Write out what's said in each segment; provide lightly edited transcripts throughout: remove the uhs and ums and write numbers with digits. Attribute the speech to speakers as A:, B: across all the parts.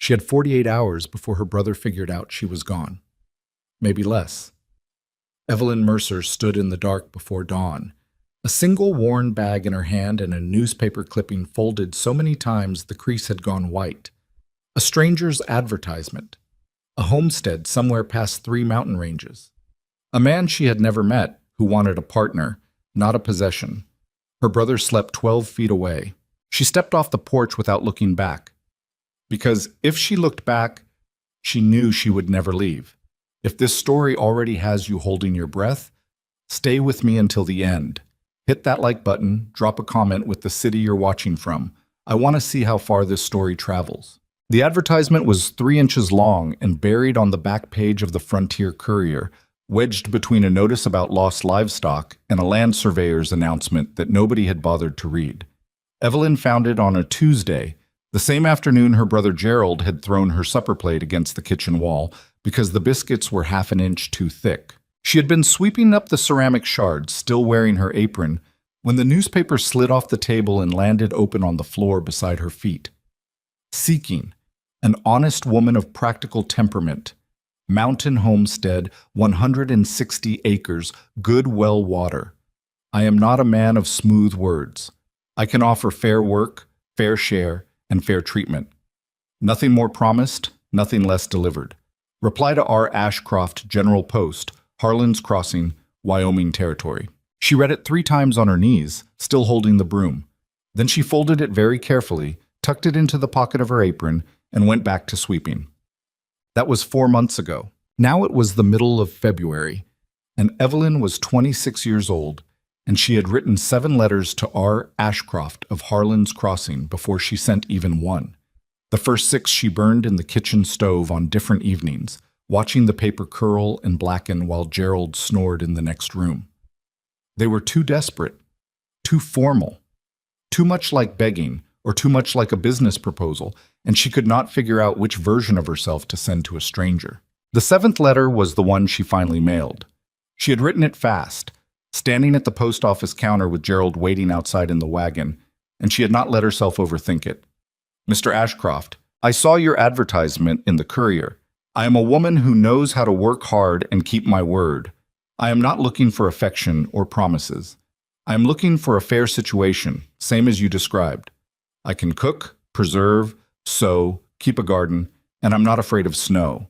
A: She had 48 hours before her brother figured out she was gone. Maybe less. Evelyn Mercer stood in the dark before dawn, a single worn bag in her hand and a newspaper clipping folded so many times the crease had gone white. A stranger's advertisement. A homestead somewhere past 3 mountain ranges. A man she had never met who wanted a partner, not a possession. Her brother slept 12 feet away. She stepped off the porch without looking back. Because if she looked back, she knew she would never leave. If this story already has you holding your breath, stay with me until the end. Hit that like button, drop a comment with the city you're watching from. I want to see how far this story travels. The advertisement was 3 inches long and buried on the back page of the Frontier Courier, wedged between a notice about lost livestock and a land surveyor's announcement that nobody had bothered to read. Evelyn found it on a Tuesday, the same afternoon her brother Gerald had thrown her supper plate against the kitchen wall because the biscuits were half an inch too thick. She had been sweeping up the ceramic shards, still wearing her apron, when the newspaper slid off the table and landed open on the floor beside her feet. Seeking, an honest woman of practical temperament. Mountain homestead, 160 acres, good well water. I am not a man of smooth words. I can offer fair work, fair share, and fair treatment. Nothing more promised, nothing less delivered. Reply to R. Ashcroft, General Post, Harlan's Crossing, Wyoming Territory. She read it 3 times on her knees, still holding the broom. Then she folded it very carefully, tucked it into the pocket of her apron, and went back to sweeping. That was 4 months ago. Now it was the middle of February, and Evelyn was 26 years old, and she had written 7 letters to R. Ashcroft of Harlan's Crossing before she sent even one. The first 6 she burned in the kitchen stove on different evenings, watching the paper curl and blacken while Gerald snored in the next room. They were too desperate, too formal, too much like begging, or too much like a business proposal, and she could not figure out which version of herself to send to a stranger. The 7th letter was the one she finally mailed. She had written it fast, standing at the post office counter with Gerald waiting outside in the wagon, and she had not let herself overthink it. Mr. Ashcroft, I saw your advertisement in the Courier. I am a woman who knows how to work hard and keep my word. I am not looking for affection or promises. I am looking for a fair situation, same as you described. I can cook, preserve, sow, keep a garden, and I'm not afraid of snow.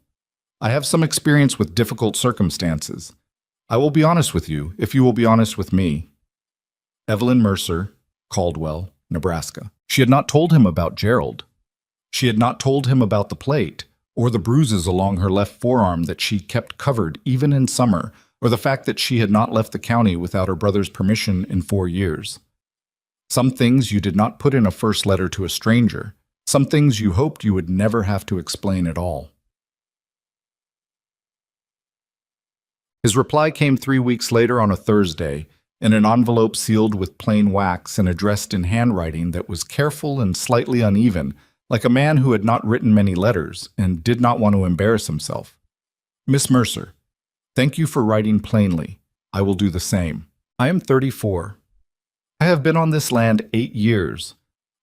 A: I have some experience with difficult circumstances. I will be honest with you, if you will be honest with me. Evelyn Mercer, Caldwell, Nebraska. She had not told him about Gerald. She had not told him about the plate, or the bruises along her left forearm that she kept covered even in summer, or the fact that she had not left the county without her brother's permission in 4 years. Some things you did not put in a first letter to a stranger. Some things you hoped you would never have to explain at all. His reply came 3 weeks later on a Thursday, in an envelope sealed with plain wax and addressed in handwriting that was careful and slightly uneven, like a man who had not written many letters and did not want to embarrass himself. Miss Mercer, thank you for writing plainly. I will do the same. I am 34. I have been on this land 8 years.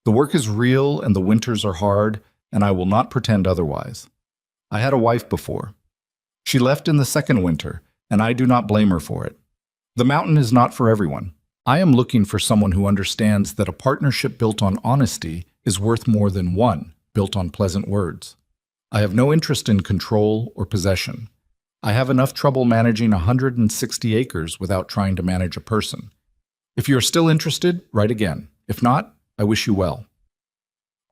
A: The work is real and the winters are hard, and I will not pretend otherwise. I had a wife before. She left in the second winter, and I do not blame her for it. The mountain is not for everyone. I am looking for someone who understands that a partnership built on honesty is worth more than one built on pleasant words. I have no interest in control or possession. I have enough trouble managing 160 acres without trying to manage a person. If you are still interested, write again. If not, I wish you well.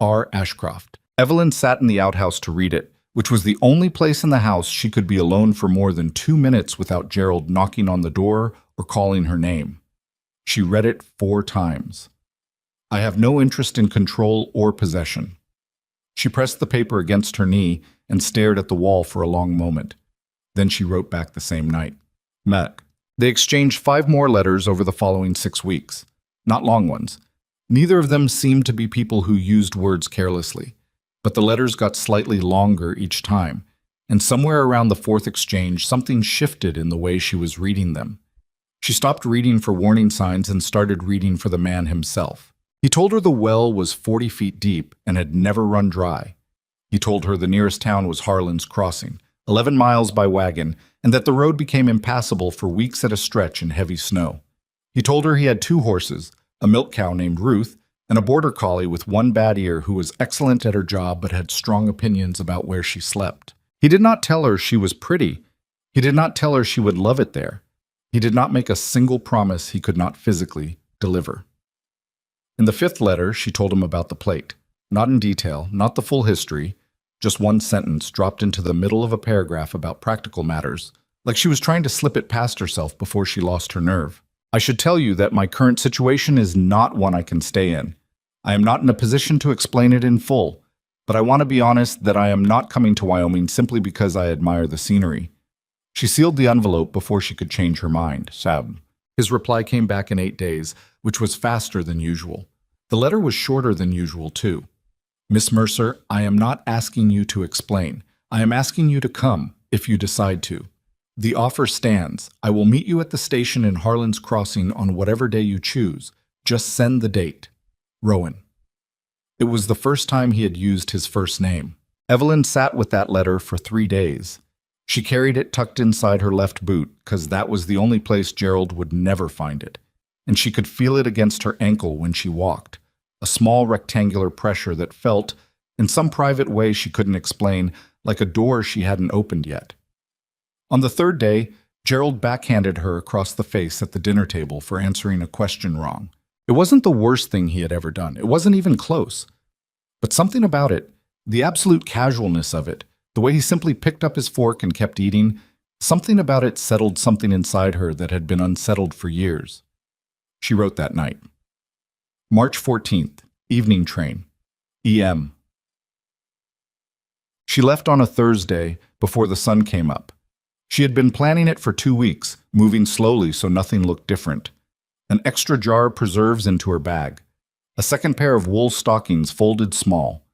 A: R. Ashcroft. Evelyn sat in the outhouse to read it, which was the only place in the house she could be alone for more than 2 minutes without Gerald knocking on the door or calling her name. She read it 4 times. I have no interest in control or possession. She pressed the paper against her knee and stared at the wall for a long moment. Then she wrote back the same night. Meg. They exchanged 5 more letters over the following 6 weeks. Not long ones. Neither of them seemed to be people who used words carelessly, but the letters got slightly longer each time, and somewhere around the 4th exchange something shifted in the way she was reading them. She stopped reading for warning signs and started reading for the man himself. He told her the well was 40 feet deep and had never run dry. He told her the nearest town was Harlan's Crossing, 11 miles by wagon, and that the road became impassable for weeks at a stretch in heavy snow. He told her he had 2 horses, a milk cow named Ruth, and a border collie with one bad ear who was excellent at her job but had strong opinions about where she slept. He did not tell her she was pretty. He did not tell her she would love it there. He did not make a single promise he could not physically deliver. In the 5th letter, she told him about the plate. Not in detail, not the full history, just one sentence dropped into the middle of a paragraph about practical matters, like she was trying to slip it past herself before she lost her nerve. I should tell you that my current situation is not one I can stay in. I am not in a position to explain it in full, but I want to be honest that I am not coming to Wyoming simply because I admire the scenery. She sealed the envelope before she could change her mind. Sab. His reply came back in 8 days, which was faster than usual. The letter was shorter than usual, too. Miss Mercer, I am not asking you to explain. I am asking you to come, if you decide to. The offer stands. I will meet you at the station in Harlan's Crossing on whatever day you choose. Just send the date. Rowan. It was the first time he had used his first name. Evelyn sat with that letter for 3 days. She carried it tucked inside her left boot, because that was the only place Gerald would never find it. And she could feel it against her ankle when she walked. A small rectangular pressure that felt, in some private way she couldn't explain, like a door she hadn't opened yet. On the 3rd day, Gerald backhanded her across the face at the dinner table for answering a question wrong. It wasn't the worst thing he had ever done. It wasn't even close. But something about it, the absolute casualness of it, the way he simply picked up his fork and kept eating, something about it settled something inside her that had been unsettled for years. She wrote that night. March 14th, evening train, EM. She left on a Thursday before the sun came up. She had been planning it for 2 weeks, moving slowly so nothing looked different. An extra jar of preserves into her bag. A second pair of wool stockings folded small.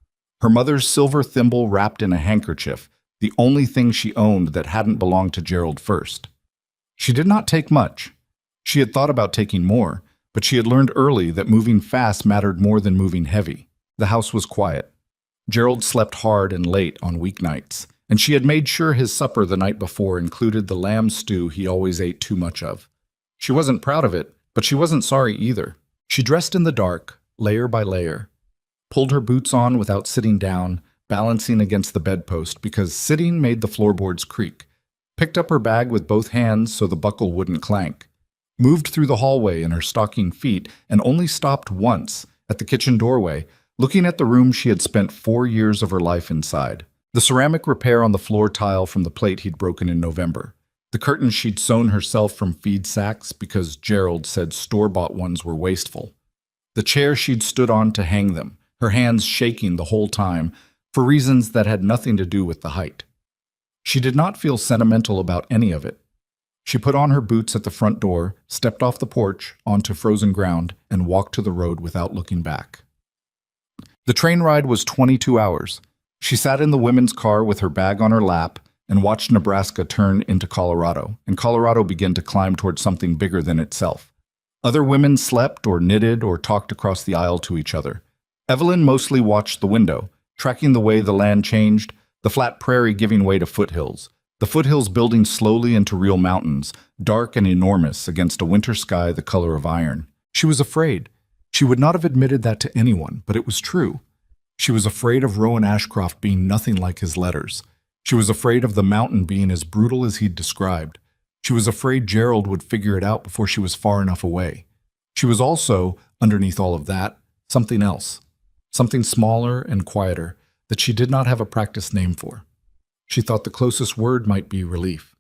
A: Her mother's silver thimble wrapped in a handkerchief, the only thing she owned that hadn't belonged to Gerald first. She did not take much. She had thought about taking more, but she had learned early that moving fast mattered more than moving heavy. The house was quiet. Gerald slept hard and late on weeknights, and she had made sure his supper the night before included the lamb stew he always ate too much of. She wasn't proud of it, but she wasn't sorry either. She dressed in the dark, layer by layer, pulled her boots on without sitting down, balancing against the bedpost because sitting made the floorboards creak, picked up her bag with both hands so the buckle wouldn't clank, moved through the hallway in her stocking feet, and only stopped once, at the kitchen doorway, looking at the room she had spent 4 years of her life inside. The ceramic repair on the floor tile from the plate he'd broken in November. The curtains she'd sewn herself from feed sacks because Gerald said store-bought ones were wasteful. The chair she'd stood on to hang them, her hands shaking the whole time, for reasons that had nothing to do with the height. She did not feel sentimental about any of it. She put on her boots at the front door, stepped off the porch, onto frozen ground, and walked to the road without looking back. The train ride was 22 hours. She sat in the women's car with her bag on her lap and watched Nebraska turn into Colorado, and Colorado begin to climb towards something bigger than itself. Other women slept or knitted or talked across the aisle to each other. Evelyn mostly watched the window, tracking the way the land changed, the flat prairie giving way to foothills, the foothills building slowly into real mountains, dark and enormous against a winter sky the color of iron. She was afraid. She would not have admitted that to anyone, but it was true. She was afraid of Rowan Ashcroft being nothing like his letters. She was afraid of the mountain being as brutal as he'd described. She was afraid Gerald would figure it out before she was far enough away. She was also, underneath all of that, something else. Something smaller and quieter that she did not have a practiced name for. She thought the closest word might be relief.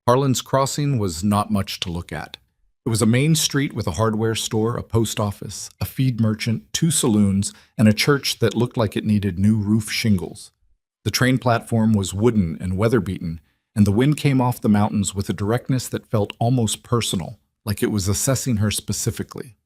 A: Harlan's Crossing was not much to look at. It was a main street with a hardware store, a post office, a feed merchant, 2 saloons, and a church that looked like it needed new roof shingles. The train platform was wooden and weather-beaten, and the wind came off the mountains with a directness that felt almost personal, like it was assessing her specifically.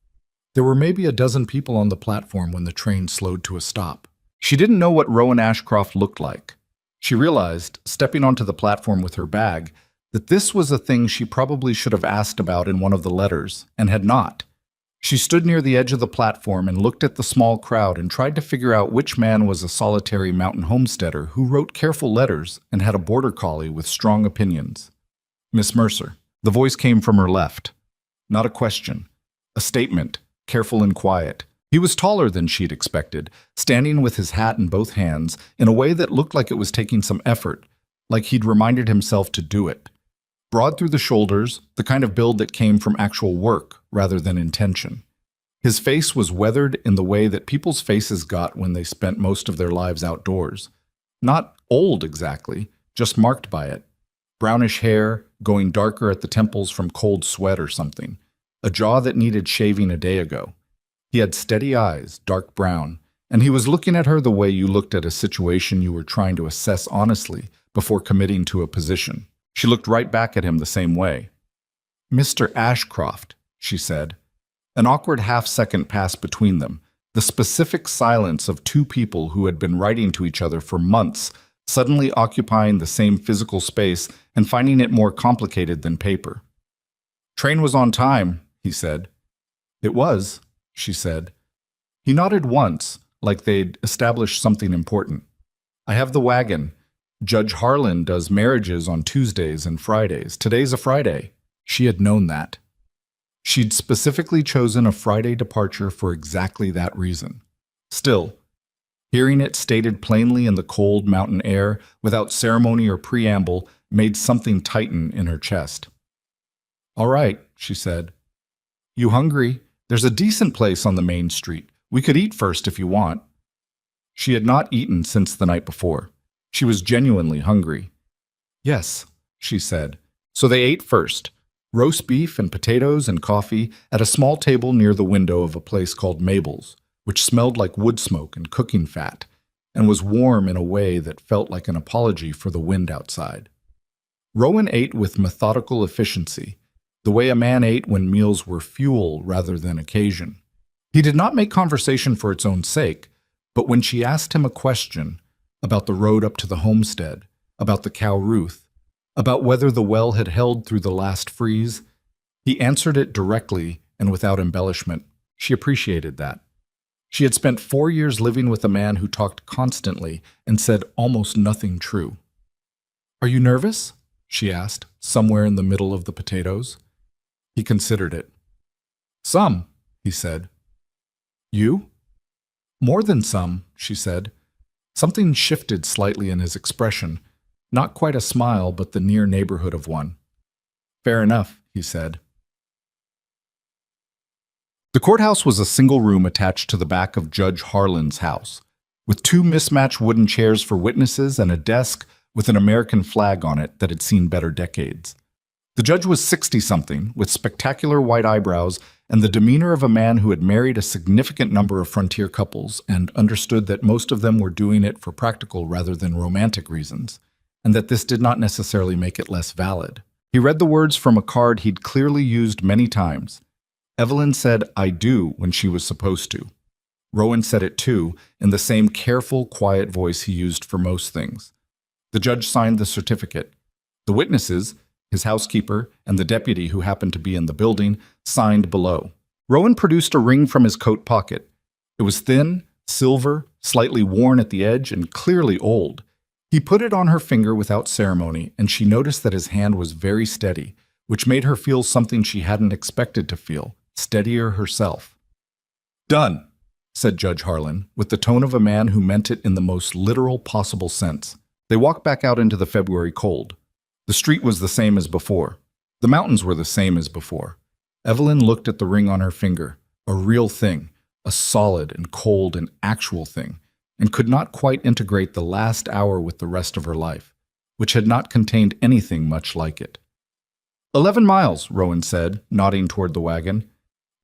A: There were maybe a dozen people on the platform when the train slowed to a stop. She didn't know what Rowan Ashcroft looked like. She realized, stepping onto the platform with her bag, that this was a thing she probably should have asked about in one of the letters, and had not. She stood near the edge of the platform and looked at the small crowd and tried to figure out which man was a solitary mountain homesteader who wrote careful letters and had a border collie with strong opinions. Miss Mercer. The voice came from her left. Not a question. A statement, careful and quiet. He was taller than she'd expected, standing with his hat in both hands in a way that looked like it was taking some effort, like he'd reminded himself to do it. Broad through the shoulders, the kind of build that came from actual work rather than intention. His face was weathered in the way that people's faces got when they spent most of their lives outdoors. Not old exactly, just marked by it. Brownish hair, going darker at the temples from cold sweat or something. A jaw that needed shaving a day ago. He had steady eyes, dark brown, and he was looking at her the way you looked at a situation you were trying to assess honestly before committing to a position. She looked right back at him the same way. "Mr. Ashcroft," she said. An awkward half-second passed between them, the specific silence of two people who had been writing to each other for months, suddenly occupying the same physical space and finding it more complicated than paper. "Train was on time," he said. "It was," she said. He nodded once, like they'd established something important. "I have the wagon. Judge Harlan does marriages on Tuesdays and Fridays. Today's a Friday." She had known that. She'd specifically chosen a Friday departure for exactly that reason. Still, hearing it stated plainly in the cold mountain air, without ceremony or preamble, made something tighten in her chest. "All right," she said. "You hungry? There's a decent place on the main street. We could eat first if you want." She had not eaten since the night before. She was genuinely hungry. "Yes," she said. So they ate first. Roast beef and potatoes and coffee at a small table near the window of a place called Mabel's, which smelled like wood smoke and cooking fat, and was warm in a way that felt like an apology for the wind outside. Rowan ate with methodical efficiency, the way a man ate when meals were fuel rather than occasion. He did not make conversation for its own sake, but when she asked him a question about the road up to the homestead, about the cow Ruth, about whether the well had held through the last freeze, he answered it directly and without embellishment. She appreciated that. She had spent 4 years living with a man who talked constantly and said almost nothing true. "Are you nervous?" she asked, somewhere in the middle of the potatoes. He considered it. "Some," he said. "You?" "More than some," she said. Something shifted slightly in his expression. Not quite a smile, but the near neighborhood of one. "Fair enough," he said. The courthouse was a single room attached to the back of Judge Harlan's house, with 2 mismatched wooden chairs for witnesses and a desk with an American flag on it that had seen better decades. The judge was 60-something, with spectacular white eyebrows and the demeanor of a man who had married a significant number of frontier couples and understood that most of them were doing it for practical rather than romantic reasons, and that this did not necessarily make it less valid. He read the words from a card he'd clearly used many times. Evelyn said, "I do," when she was supposed to. Rowan said it too, in the same careful, quiet voice he used for most things. The judge signed the certificate. The witnesses, his housekeeper, and the deputy who happened to be in the building, signed below. Rowan produced a ring from his coat pocket. It was thin, silver, slightly worn at the edge, and clearly old. He put it on her finger without ceremony, and she noticed that his hand was very steady, which made her feel something she hadn't expected to feel, steadier herself. "Done," said Judge Harlan, with the tone of a man who meant it in the most literal possible sense. They walked back out into the February cold. The street was the same as before. The mountains were the same as before. Evelyn looked at the ring on her finger, a real thing, a solid and cold and actual thing, and could not quite integrate the last hour with the rest of her life, which had not contained anything much like it. 11 miles, Rowan said, nodding toward the wagon.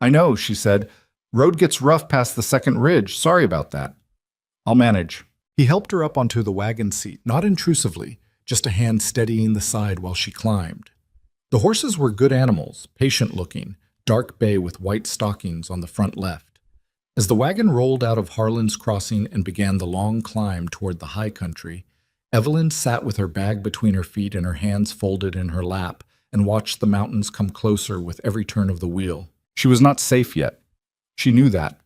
A: "I know," she said. "Road gets rough past the second ridge. Sorry about that." "I'll manage." He helped her up onto the wagon seat, not intrusively, just a hand steadying the side while she climbed. The horses were good animals, patient-looking, dark bay with white stockings on the front left. As the wagon rolled out of Harlan's Crossing and began the long climb toward the high country, Evelyn sat with her bag between her feet and her hands folded in her lap and watched the mountains come closer with every turn of the wheel. She was not safe yet. She knew that.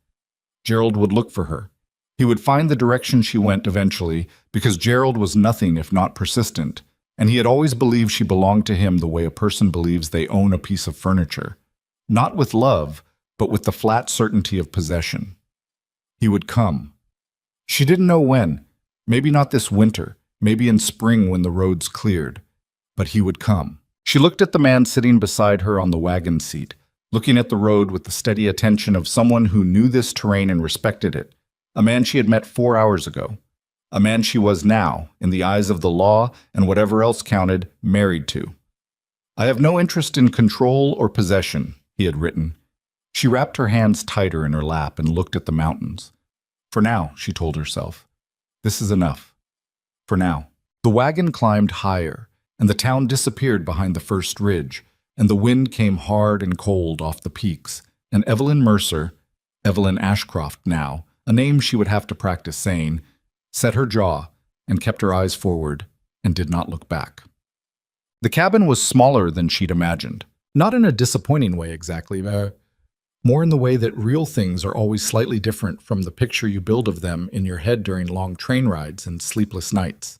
A: Gerald would look for her. He would find the direction she went eventually, because Gerald was nothing if not persistent, and he had always believed she belonged to him the way a person believes they own a piece of furniture. Not with love, but with the flat certainty of possession. He would come. She didn't know when. Maybe not this winter, maybe in spring when the roads cleared. But he would come. She looked at the man sitting beside her on the wagon seat, looking at the road with the steady attention of someone who knew this terrain and respected it. A man she had met 4 hours ago. A man she was now, in the eyes of the law and whatever else counted, married to. "I have no interest in control or possession," he had written. She wrapped her hands tighter in her lap and looked at the mountains. For now, she told herself. This is enough. For now. The wagon climbed higher, and the town disappeared behind the first ridge, and the wind came hard and cold off the peaks, and Evelyn Mercer, Evelyn Ashcroft now, a name she would have to practice saying, set her jaw and kept her eyes forward and did not look back. The cabin was smaller than she'd imagined. Not in a disappointing way exactly, more in the way that real things are always slightly different from the picture you build of them in your head during long train rides and sleepless nights.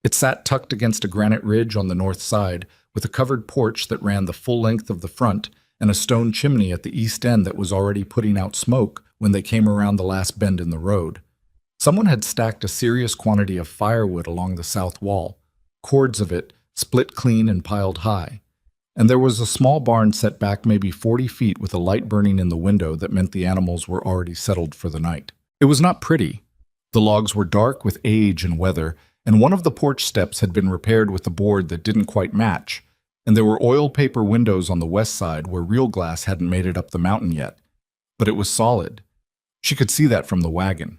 A: It sat tucked against a granite ridge on the north side, with a covered porch that ran the full length of the front and a stone chimney at the east end that was already putting out smoke when they came around the last bend in the road. Someone had stacked a serious quantity of firewood along the south wall, cords of it split clean and piled high. And there was a small barn set back maybe 40 feet with a light burning in the window that meant the animals were already settled for the night. It was not pretty. The logs were dark with age and weather, and one of the porch steps had been repaired with a board that didn't quite match, and there were oil paper windows on the west side where real glass hadn't made it up the mountain yet. But it was solid. She could see that from the wagon.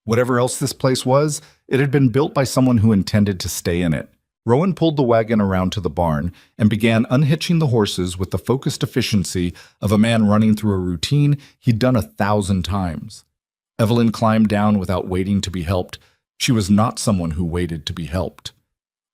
A: Whatever else this place was, it had been built by someone who intended to stay in it. Rowan pulled the wagon around to the barn and began unhitching the horses with the focused efficiency of a man running through a routine he'd done 1,000 times. Evelyn climbed down without waiting to be helped. She was not someone who waited to be helped.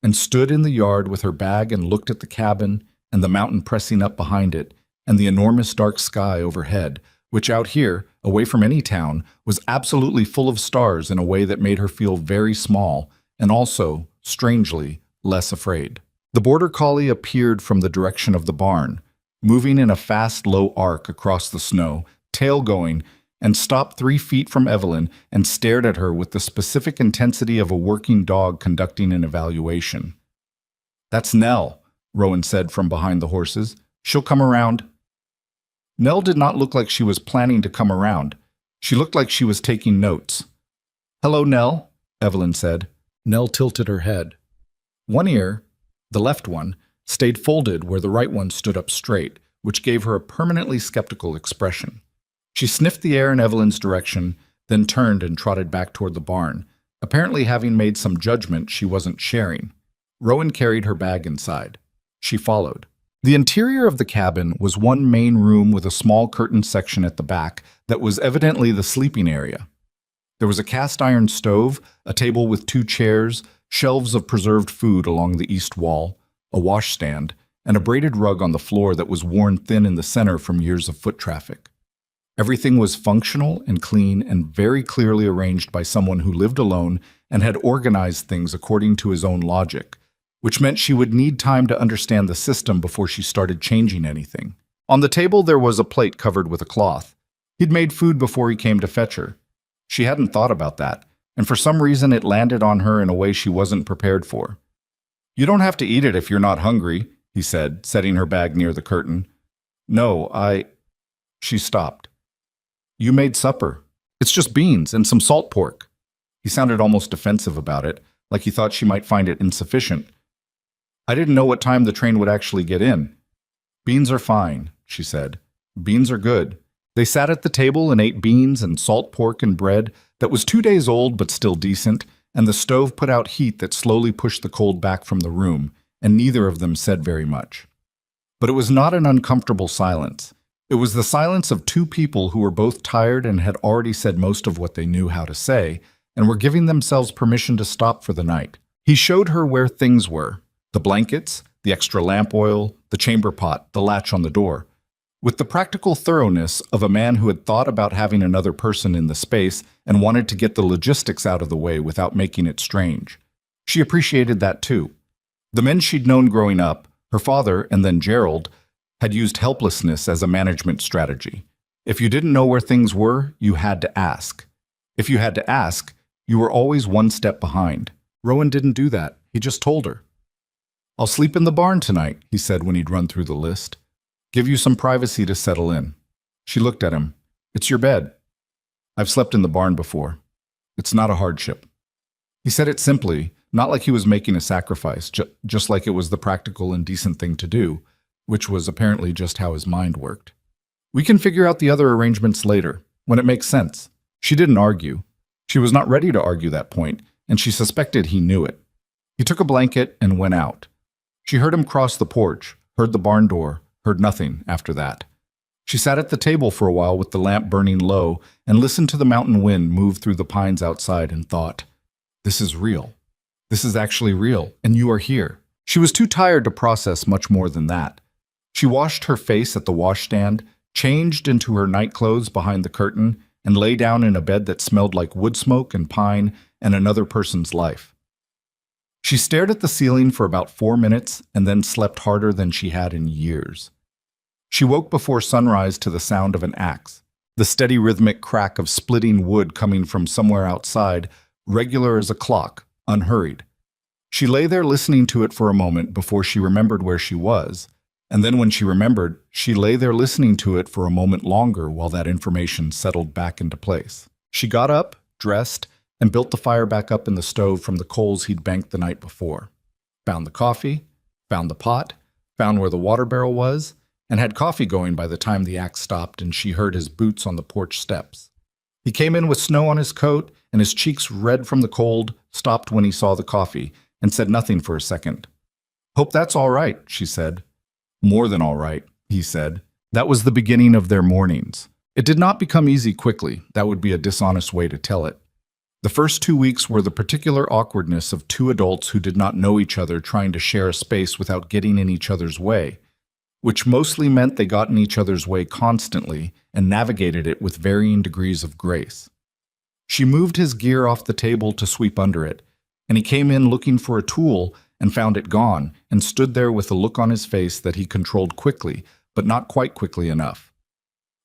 A: And stood in the yard with her bag and looked at the cabin and the mountain pressing up behind it and the enormous dark sky overhead, which out here, away from any town, was absolutely full of stars in a way that made her feel very small and also, strangely, less afraid. The border collie appeared from the direction of the barn, moving in a fast, low arc across the snow, tail going, and stopped 3 feet from Evelyn and stared at her with the specific intensity of a working dog conducting an evaluation. "That's Nell," Rowan said from behind the horses. "She'll come around." Nell did not look like she was planning to come around. She looked like she was taking notes. "Hello, Nell," Evelyn said. Nell tilted her head. One ear, the left one, stayed folded where the right one stood up straight, which gave her a permanently skeptical expression. She sniffed the air in Evelyn's direction, then turned and trotted back toward the barn, apparently having made some judgment she wasn't sharing. Rowan carried her bag inside. She followed. The interior of the cabin was one main room with a small curtained section at the back that was evidently the sleeping area. There was a cast-iron stove, a table with 2 chairs, shelves of preserved food along the east wall, a washstand, and a braided rug on the floor that was worn thin in the center from years of foot traffic. Everything was functional and clean and very clearly arranged by someone who lived alone and had organized things according to his own logic, which meant she would need time to understand the system before she started changing anything. On the table there was a plate covered with a cloth. He'd made food before he came to fetch her. She hadn't thought about that, and for some reason it landed on her in a way she wasn't prepared for. "You don't have to eat it if you're not hungry," he said, setting her bag near the curtain. "No, She stopped. "You made supper. It's just beans and some salt pork." He sounded almost defensive about it, like he thought she might find it insufficient. "I didn't know what time the train would actually get in." "Beans are fine," she said. "Beans are good." They sat at the table and ate beans and salt pork and bread that was 2 days old but still decent, and the stove put out heat that slowly pushed the cold back from the room, and neither of them said very much. But it was not an uncomfortable silence. It was the silence of 2 people who were both tired and had already said most of what they knew how to say, and were giving themselves permission to stop for the night. He showed her where things were: the blankets, the extra lamp oil, the chamber pot, the latch on the door. with the practical thoroughness of a man who had thought about having another person in the space and wanted to get the logistics out of the way without making it strange. She appreciated that too. The men she'd known growing up, her father and then Gerald, had used helplessness as a management strategy. If you didn't know where things were, you had to ask. If you had to ask, you were always one step behind. Rowan didn't do that. He just told her. "I'll sleep in the barn tonight," he said when he'd run through the list. "Give you some privacy to settle in." She looked at him. "It's your bed." "I've slept in the barn before. It's not a hardship." He said it simply, not like he was making a sacrifice, just like it was the practical and decent thing to do, which was apparently just how his mind worked. "We can figure out the other arrangements later, when it makes sense." She didn't argue. She was not ready to argue that point, and she suspected he knew it. He took a blanket and went out. She heard him cross the porch, heard the barn door, heard nothing after that. She sat at the table for a while with the lamp burning low and listened to the mountain wind move through the pines outside and thought, "This is real. This is actually real, and you are here." She was too tired to process much more than that. She washed her face at the washstand, changed into her nightclothes behind the curtain, and lay down in a bed that smelled like wood smoke and pine and another person's life. She stared at the ceiling for about 4 minutes and then slept harder than she had in years. She woke before sunrise to the sound of an axe, the steady rhythmic crack of splitting wood coming from somewhere outside, regular as a clock, unhurried. She lay there listening to it for a moment before she remembered where she was, and then when she remembered, she lay there listening to it for a moment longer while that information settled back into place. She got up, dressed, and built the fire back up in the stove from the coals he'd banked the night before. Found the coffee, found the pot, found where the water barrel was, and had coffee going by the time the axe stopped and she heard his boots on the porch steps. He came in with snow on his coat, and his cheeks red from the cold, stopped when he saw the coffee, and said nothing for a second. "Hope that's all right," she said. "More than all right," he said. That was the beginning of their mornings. It did not become easy quickly. That would be a dishonest way to tell it. The first 2 weeks were the particular awkwardness of two adults who did not know each other trying to share a space without getting in each other's way, which mostly meant they got in each other's way constantly and navigated it with varying degrees of grace. She moved his gear off the table to sweep under it, and he came in looking for a tool and found it gone, and stood there with a look on his face that he controlled quickly, but not quite quickly enough.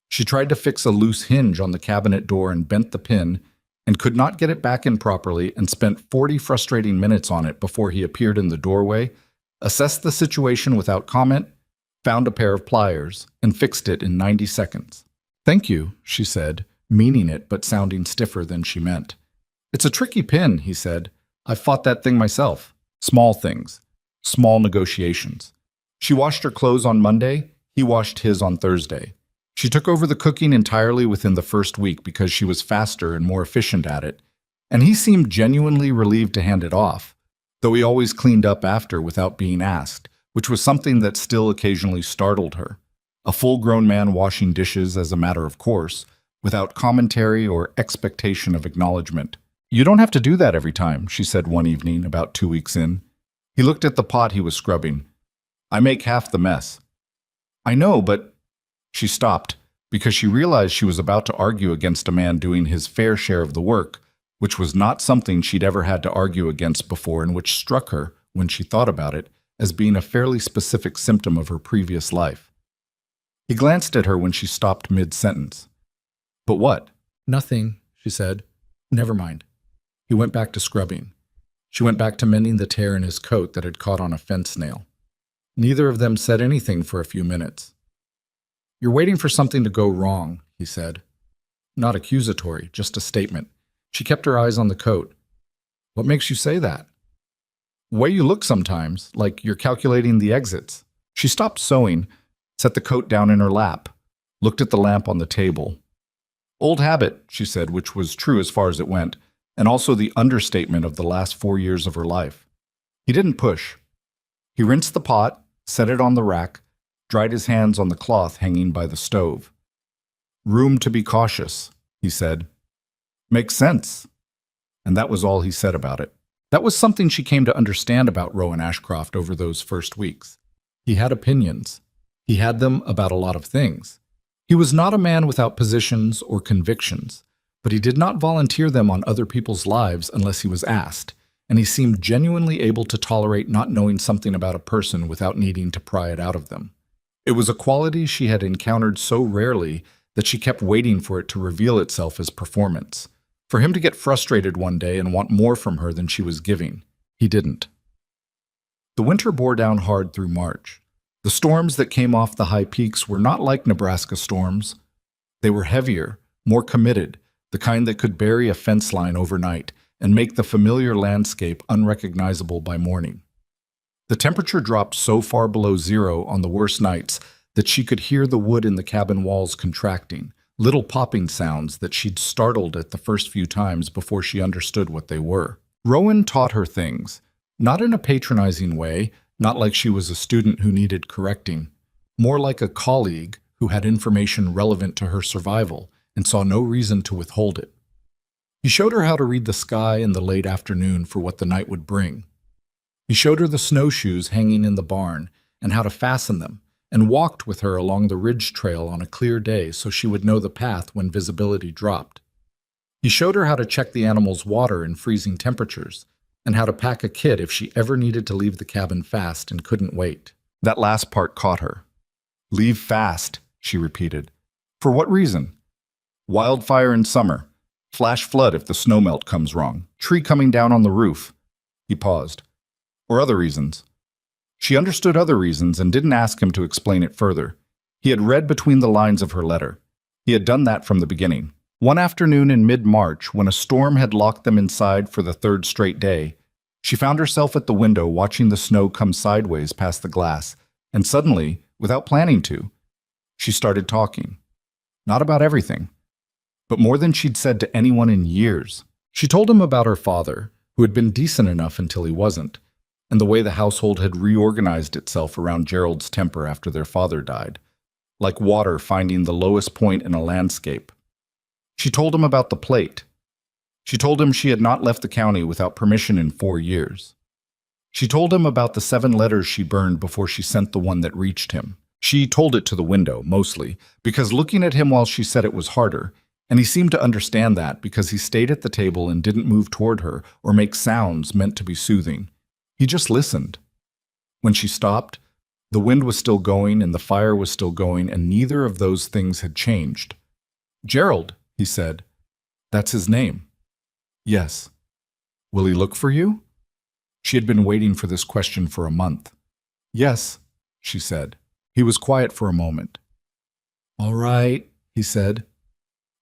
A: She tried to fix a loose hinge on the cabinet door and bent the pin, and could not get it back in properly, and spent 40 frustrating minutes on it before he appeared in the doorway, assessed the situation without comment, found a pair of pliers, and fixed it in 90 seconds. "Thank you," she said, meaning it but sounding stiffer than she meant. "It's a tricky pin," he said. "I've fought that thing myself." Small things. Small negotiations. She washed her clothes on Monday. He washed his on Thursday. She took over the cooking entirely within the first week because she was faster and more efficient at it, and he seemed genuinely relieved to hand it off, though he always cleaned up after without being asked, which was something that still occasionally startled her. A full-grown man washing dishes as a matter of course, without commentary or expectation of acknowledgement. "You don't have to do that every time," she said one evening, about 2 weeks in. He looked at the pot he was scrubbing. "I make half the mess." "I know, but—" She stopped, because she realized she was about to argue against a man doing his fair share of the work, which was not something she'd ever had to argue against before and which struck her, when she thought about it, as being a fairly specific symptom of her previous life. He glanced at her when she stopped mid-sentence. "But what?" "Nothing," she said. "Never mind." He went back to scrubbing. She went back to mending the tear in his coat that had caught on a fence nail. Neither of them said anything for a few minutes. "You're waiting for something to go wrong," he said. Not accusatory, just a statement. She kept her eyes on the coat. "What makes you say that?" "Way you look sometimes, like you're calculating the exits." She stopped sewing, set the coat down in her lap, looked at the lamp on the table. "Old habit," she said, which was true as far as it went, and also the understatement of the last 4 years of her life. He didn't push. He rinsed the pot, set it on the rack, dried his hands on the cloth hanging by the stove. "Room to be cautious," he said. "Makes sense." And that was all he said about it. That was something she came to understand about Rowan Ashcroft over those first weeks. He had opinions. He had them about a lot of things. He was not a man without positions or convictions, but he did not volunteer them on other people's lives unless he was asked, and he seemed genuinely able to tolerate not knowing something about a person without needing to pry it out of them. It was a quality she had encountered so rarely that she kept waiting for it to reveal itself as performance, for him to get frustrated one day and want more from her than she was giving. He didn't. The winter bore down hard through March. The storms that came off the high peaks were not like Nebraska storms. They were heavier, more committed, the kind that could bury a fence line overnight and make the familiar landscape unrecognizable by morning. The temperature dropped so far below zero on the worst nights that she could hear the wood in the cabin walls contracting, little popping sounds that she'd startled at the first few times before she understood what they were. Rowan taught her things, not in a patronizing way, not like she was a student who needed correcting, more like a colleague who had information relevant to her survival and saw no reason to withhold it. He showed her how to read the sky in the late afternoon for what the night would bring. He showed her the snowshoes hanging in the barn and how to fasten them, and walked with her along the ridge trail on a clear day so she would know the path when visibility dropped. He showed her how to check the animal's water in freezing temperatures, and how to pack a kit if she ever needed to leave the cabin fast and couldn't wait. That last part caught her. "Leave fast," she repeated. "For what reason?" "Wildfire in summer. Flash flood if the snowmelt comes wrong. Tree coming down on the roof." He paused. "Or other reasons." She understood other reasons and didn't ask him to explain it further. He had read between the lines of her letter. He had done that from the beginning. One afternoon in mid-March, when a storm had locked them inside for the third straight day, she found herself at the window watching the snow come sideways past the glass, and suddenly, without planning to, she started talking. Not about everything, but more than she'd said to anyone in years. She told him about her father, who had been decent enough until he wasn't, and the way the household had reorganized itself around Gerald's temper after their father died, like water finding the lowest point in a landscape. She told him about the plate. She told him she had not left the county without permission in 4 years. She told him about the 7 letters she burned before she sent the one that reached him. She told it to the window, mostly, because looking at him while she said it was harder, and he seemed to understand that because he stayed at the table and didn't move toward her or make sounds meant to be soothing. He just listened. When she stopped, the wind was still going and the fire was still going, and neither of those things had changed. "Gerald," he said. "That's his name." "Yes." "Will he look for you?" She had been waiting for this question for a month. "Yes," she said. He was quiet for a moment. "All right," he said.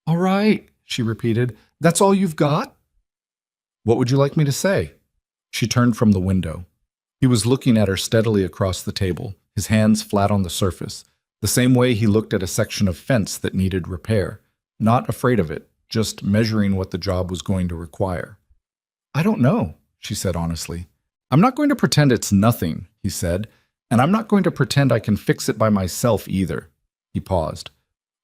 A: "All right," she repeated. "That's all you've got?" "What would you like me to say?" She turned from the window. He was looking at her steadily across the table, his hands flat on the surface, the same way he looked at a section of fence that needed repair, not afraid of it, just measuring what the job was going to require. "I don't know," she said honestly. "I'm not going to pretend it's nothing," he said, "and I'm not going to pretend I can fix it by myself either." He paused.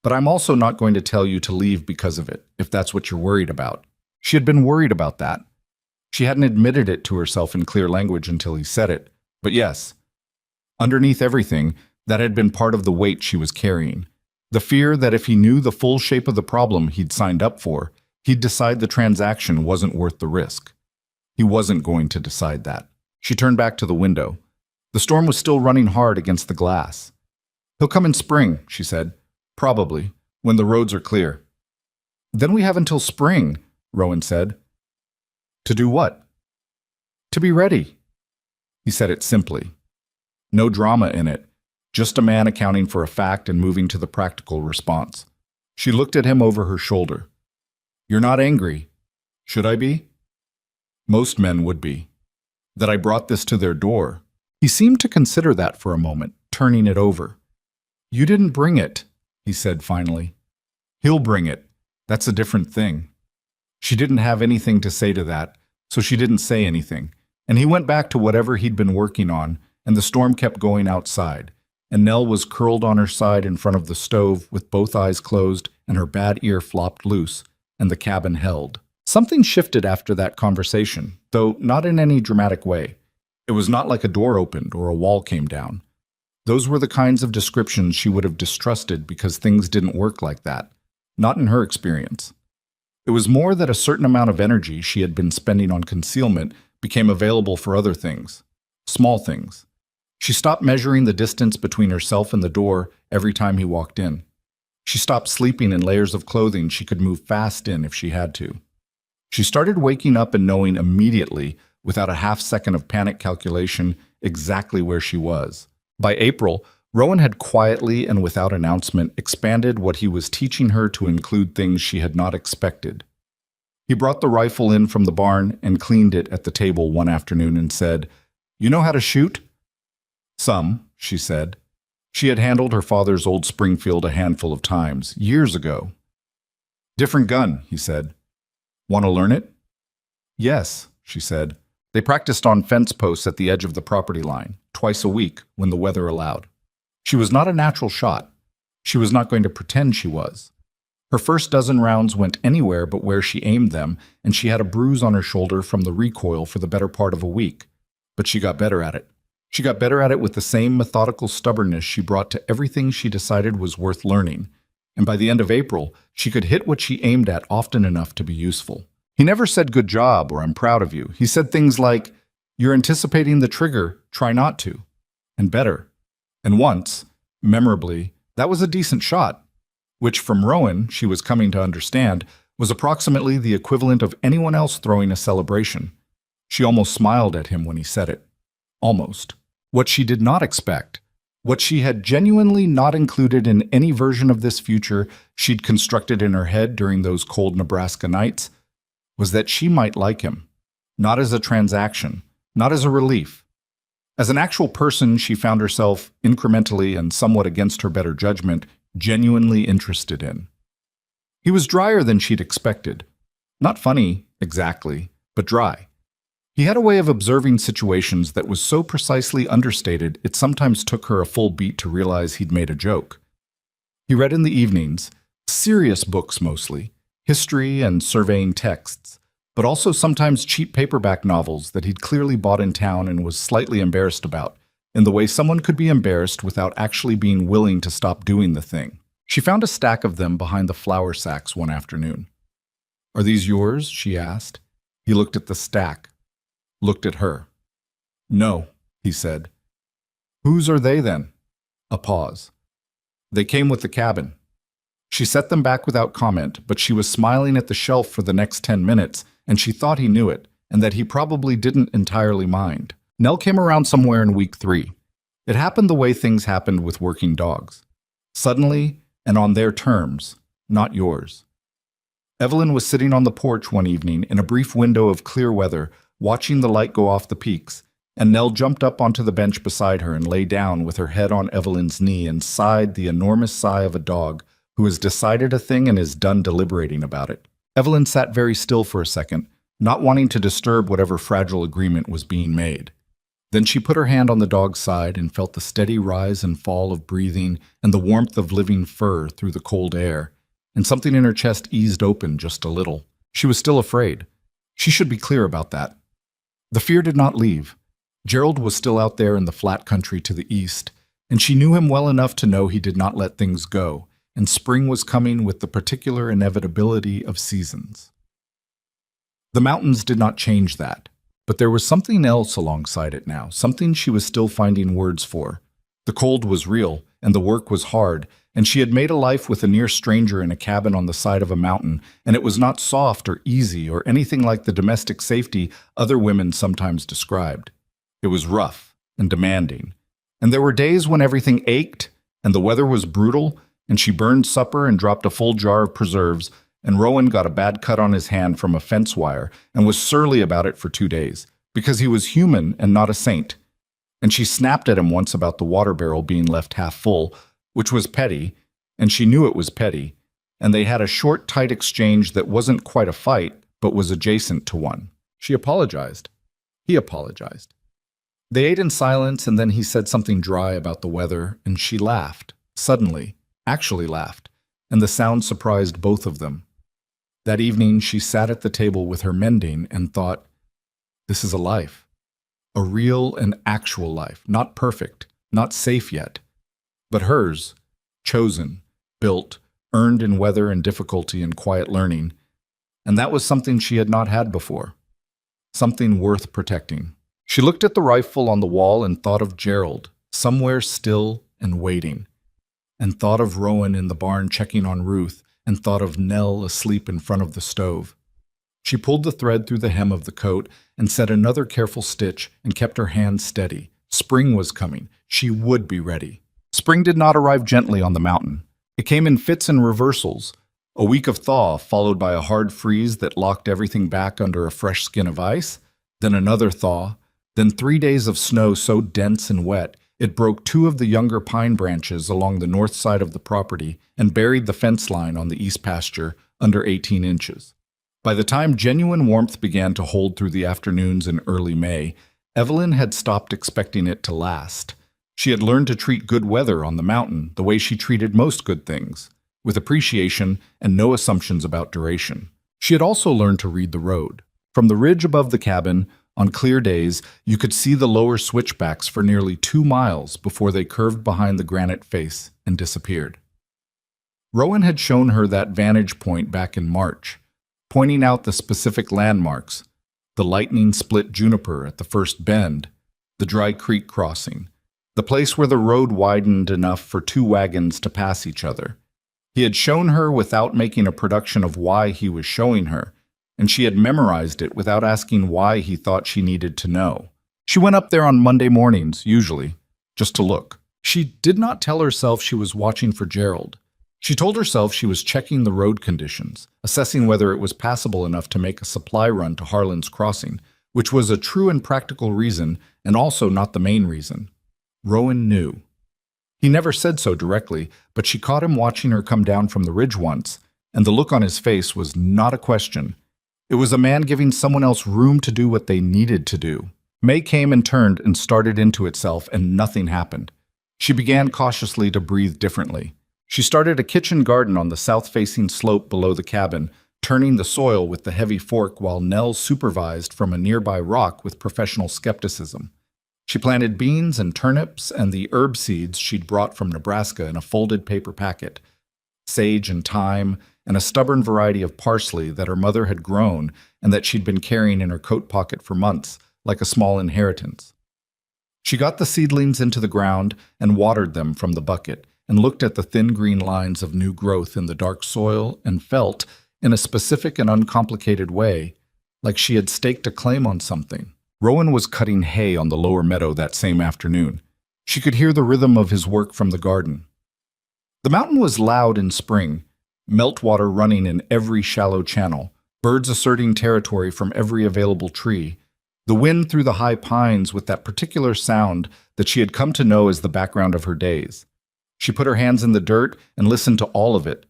A: "But I'm also not going to tell you to leave because of it, if that's what you're worried about." She had been worried about that. She hadn't admitted it to herself in clear language until he said it, but yes. Underneath everything, that had been part of the weight she was carrying. The fear that if he knew the full shape of the problem he'd signed up for, he'd decide the transaction wasn't worth the risk. He wasn't going to decide that. She turned back to the window. The storm was still running hard against the glass. "He'll come in spring," she said. "Probably, when the roads are clear." "Then we have until spring," Rowan said. "To do what?" "To be ready." He said it simply. No drama in it, just a man accounting for a fact and moving to the practical response. She looked at him over her shoulder. "You're not angry. Should I be?" Most men would be. That I brought this to their door. He seemed to consider that for a moment, turning it over. "You didn't bring it," he said finally. "He'll bring it. That's a different thing." She didn't have anything to say to that, so she didn't say anything, and he went back to whatever he'd been working on, and the storm kept going outside, and Nell was curled on her side in front of the stove with both eyes closed and her bad ear flopped loose, and the cabin held. Something shifted after that conversation, though not in any dramatic way. It was not like a door opened or a wall came down. Those were the kinds of descriptions she would have distrusted because things didn't work like that, not in her experience. It was more that a certain amount of energy she had been spending on concealment became available for other things, small things. She stopped measuring the distance between herself and the door every time he walked in. She stopped sleeping in layers of clothing she could move fast in if she had to. She started waking up and knowing immediately, without a half-second of panic calculation, exactly where she was. By April, Rowan had quietly and without announcement expanded what he was teaching her to include things she had not expected. He brought the rifle in from the barn and cleaned it at the table one afternoon and said, "You know how to shoot?" "Some," she said. She had handled her father's old Springfield a handful of times, years ago. "Different gun," he said. "Want to learn it?" "Yes," she said. They practiced on fence posts at the edge of the property line, twice a week, when the weather allowed. She was not a natural shot. She was not going to pretend she was. Her first dozen rounds went anywhere but where she aimed them, and she had a bruise on her shoulder from the recoil for the better part of a week. But she got better at it. She got better at it with the same methodical stubbornness she brought to everything she decided was worth learning. And by the end of April, she could hit what she aimed at often enough to be useful. He never said "good job" or "I'm proud of you." He said things like, "You're anticipating the trigger, try not to," and "better." And once, memorably, that was a decent shot, which from Rowan, she was coming to understand, was approximately the equivalent of anyone else throwing a celebration. She almost smiled at him when he said it. Almost. What she did not expect, what she had genuinely not included in any version of this future she'd constructed in her head during those cold Nebraska nights, was that she might like him. Not as a transaction, not as a relief. As an actual person, she found herself, incrementally and somewhat against her better judgment, genuinely interested in. He was drier than she'd expected. Not funny, exactly, but dry. He had a way of observing situations that was so precisely understated it sometimes took her a full beat to realize he'd made a joke. He read in the evenings, serious books mostly, history and surveying texts, but also sometimes cheap paperback novels that he'd clearly bought in town and was slightly embarrassed about, in the way someone could be embarrassed without actually being willing to stop doing the thing. She found a stack of them behind the flour sacks one afternoon. "Are these yours?" she asked. He looked at the stack, looked at her. "No," he said. "Whose are they then?" A pause. "They came with the cabin." She set them back without comment, but she was smiling at the shelf for the next 10 minutes, and she thought he knew it, and that he probably didn't entirely mind. Nell came around somewhere in week 3. It happened the way things happened with working dogs. Suddenly, and on their terms, not yours. Evelyn was sitting on the porch one evening in a brief window of clear weather, watching the light go off the peaks, and Nell jumped up onto the bench beside her and lay down with her head on Evelyn's knee and sighed the enormous sigh of a dog who has decided a thing and is done deliberating about it. Evelyn sat very still for a second, not wanting to disturb whatever fragile agreement was being made. Then she put her hand on the dog's side and felt the steady rise and fall of breathing and the warmth of living fur through the cold air, and something in her chest eased open just a little. She was still afraid. She should be clear about that. The fear did not leave. Gerald was still out there in the flat country to the east, and she knew him well enough to know he did not let things go, and spring was coming with the particular inevitability of seasons. The mountains did not change that, but there was something else alongside it now, something she was still finding words for. The cold was real, and the work was hard, and she had made a life with a near stranger in a cabin on the side of a mountain, and it was not soft or easy or anything like the domestic safety other women sometimes described. It was rough and demanding, and there were days when everything ached, and the weather was brutal, and she burned supper and dropped a full jar of preserves, and Rowan got a bad cut on his hand from a fence wire and was surly about it for 2 days, because he was human and not a saint. And she snapped at him once about the water barrel being left half full, which was petty, and she knew it was petty, and they had a short, tight exchange that wasn't quite a fight, but was adjacent to one. She apologized. He apologized. They ate in silence, and then he said something dry about the weather, and she laughed, suddenly, actually laughed, and the sound surprised both of them. That evening she sat at the table with her mending and thought, this is a life. A real and actual life, not perfect, not safe yet, but hers, chosen, built, earned in weather and difficulty and quiet learning, and that was something she had not had before, something worth protecting. She looked at the rifle on the wall and thought of Gerald, somewhere still and waiting, and thought of Rowan in the barn checking on Ruth, and thought of Nell asleep in front of the stove. She pulled the thread through the hem of the coat and set another careful stitch and kept her hand steady. Spring was coming. She would be ready. Spring did not arrive gently on the mountain. It came in fits and reversals. A week of thaw, followed by a hard freeze that locked everything back under a fresh skin of ice, then another thaw, then 3 days of snow so dense and wet it broke 2 of the younger pine branches along the north side of the property and buried the fence line on the east pasture under 18 inches. By the time genuine warmth began to hold through the afternoons in early May, Evelyn had stopped expecting it to last. She had learned to treat good weather on the mountain the way she treated most good things, with appreciation and no assumptions about duration. She had also learned to read the road. From the ridge above the cabin, on clear days, you could see the lower switchbacks for nearly 2 miles before they curved behind the granite face and disappeared. Rowan had shown her that vantage point back in March, pointing out the specific landmarks, the lightning-split juniper at the first bend, the dry creek crossing, the place where the road widened enough for 2 wagons to pass each other. He had shown her without making a production of why he was showing her, and she had memorized it without asking why he thought she needed to know. She went up there on Monday mornings, usually, just to look. She did not tell herself she was watching for Gerald. She told herself she was checking the road conditions, assessing whether it was passable enough to make a supply run to Harlan's Crossing, which was a true and practical reason, and also not the main reason. Rowan knew. He never said so directly, but she caught him watching her come down from the ridge once, and the look on his face was not a question. It was a man giving someone else room to do what they needed to do. May came and turned and started into itself, and nothing happened. She began cautiously to breathe differently. She started a kitchen garden on the south-facing slope below the cabin, turning the soil with the heavy fork while Nell supervised from a nearby rock with professional skepticism. She planted beans and turnips and the herb seeds she'd brought from Nebraska in a folded paper packet, sage and thyme, and a stubborn variety of parsley that her mother had grown and that she'd been carrying in her coat pocket for months, like a small inheritance. She got the seedlings into the ground and watered them from the bucket, and looked at the thin green lines of new growth in the dark soil and felt, in a specific and uncomplicated way, like she had staked a claim on something. Rowan was cutting hay on the lower meadow that same afternoon. She could hear the rhythm of his work from the garden. The mountain was loud in spring, meltwater running in every shallow channel, birds asserting territory from every available tree, the wind through the high pines with that particular sound that she had come to know as the background of her days. She put her hands in the dirt and listened to all of it.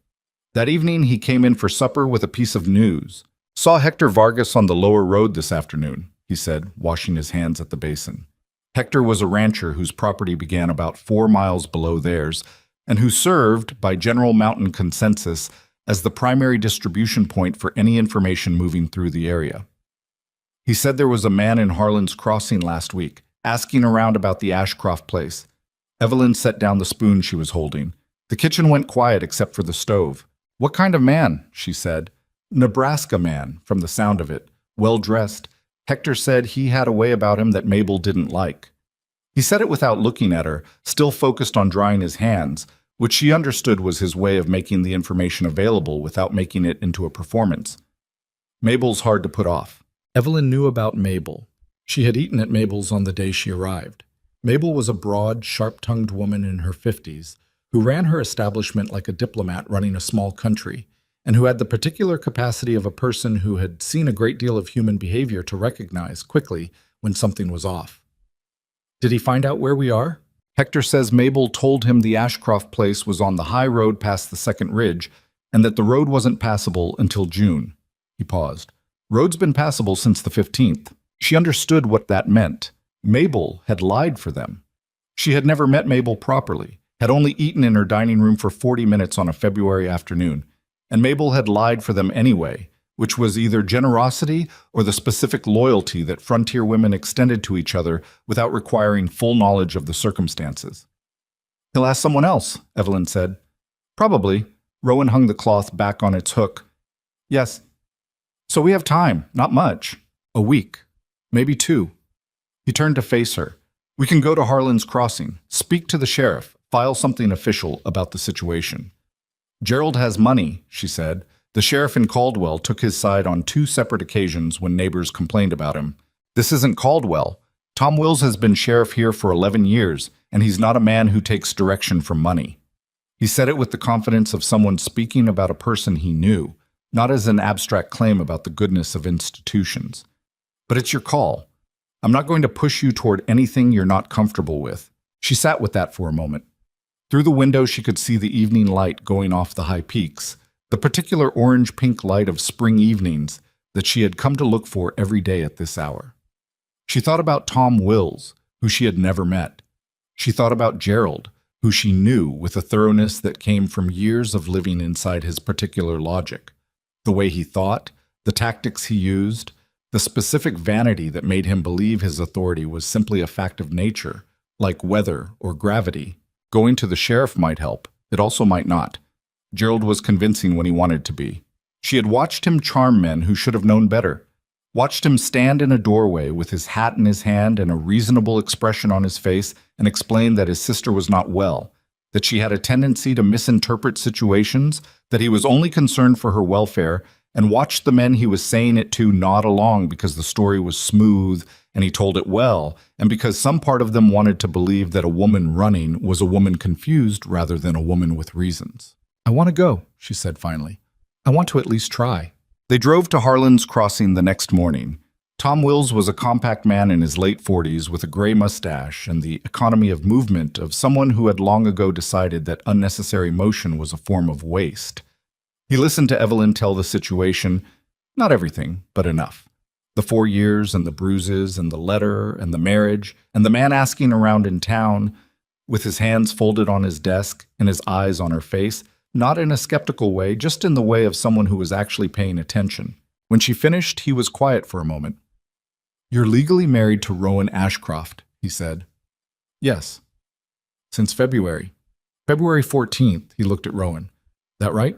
A: That evening he came in for supper with a piece of news. "Saw Hector Vargas on the lower road this afternoon," he said, washing his hands at the basin. Hector was a rancher whose property began about 4 miles below theirs, and who served, by general mountain consensus, as the primary distribution point for any information moving through the area. He said there was a man in Harlan's Crossing last week, asking around about the Ashcroft place. Evelyn set down the spoon she was holding. The kitchen went quiet except for the stove. "What kind of man?" she said. "Nebraska man," from the sound of it. Well-dressed. Hector said he had a way about him that Mabel didn't like. He said it without looking at her, still focused on drying his hands, which she understood was his way of making the information available without making it into a performance. Mabel's hard to put off. Evelyn knew about Mabel. She had eaten at Mabel's on the day she arrived. Mabel was a broad, sharp-tongued woman in her 50s who ran her establishment like a diplomat running a small country, and who had the particular capacity of a person who had seen a great deal of human behavior to recognize quickly when something was off. "Did he find out where we are?" Hector says Mabel told him the Ashcroft place was on the high road past the second ridge, and that the road wasn't passable until June. He paused. "Road's been passable since the 15th. She understood what that meant. Mabel had lied for them. She had never met Mabel properly, had only eaten in her dining room for 40 minutes on a February afternoon, and Mabel had lied for them anyway, which was either generosity or the specific loyalty that frontier women extended to each other without requiring full knowledge of the circumstances. "He'll ask someone else," Evelyn said. "Probably." Rowan hung the cloth back on its hook. "Yes. So we have time, not much. A week. Maybe 2. He turned to face her. "We can go to Harlan's Crossing, speak to the sheriff, file something official about the situation." "Gerald has money," she said. "The sheriff in Caldwell took his side on 2 separate occasions when neighbors complained about him. This isn't Caldwell. Tom Wills has been sheriff here for 11 years, and he's not a man who takes direction from money." He said it with the confidence of someone speaking about a person he knew, not as an abstract claim about the goodness of institutions. "But it's your call. I'm not going to push you toward anything you're not comfortable with." She sat with that for a moment. Through the window she could see the evening light going off the high peaks, the particular orange-pink light of spring evenings that she had come to look for every day at this hour. She thought about Tom Wills, who she had never met. She thought about Gerald, who she knew with a thoroughness that came from years of living inside his particular logic. The way he thought, the tactics he used, the specific vanity that made him believe his authority was simply a fact of nature, like weather or gravity. Going to the sheriff might help. It also might not. Gerald was convincing when he wanted to be. She had watched him charm men who should have known better. Watched him stand in a doorway with his hat in his hand and a reasonable expression on his face and explain that his sister was not well, that she had a tendency to misinterpret situations, that he was only concerned for her welfare, and watched the men he was saying it to nod along because the story was smooth and he told it well, and because some part of them wanted to believe that a woman running was a woman confused rather than a woman with reasons. "I want to go," she said finally. "I want to at least try." They drove to Harlan's Crossing the next morning. Tom Wills was a compact man in his late 40s with a gray mustache and the economy of movement of someone who had long ago decided that unnecessary motion was a form of waste. He listened to Evelyn tell the situation, not everything, but enough. The 4 years and the bruises and the letter and the marriage and the man asking around in town, with his hands folded on his desk and his eyes on her face, not in a skeptical way, just in the way of someone who was actually paying attention. When she finished, he was quiet for a moment. "You're legally married to Rowan Ashcroft," he said. "Yes." "Since February." "February 14th, he looked at Rowan. "That right?"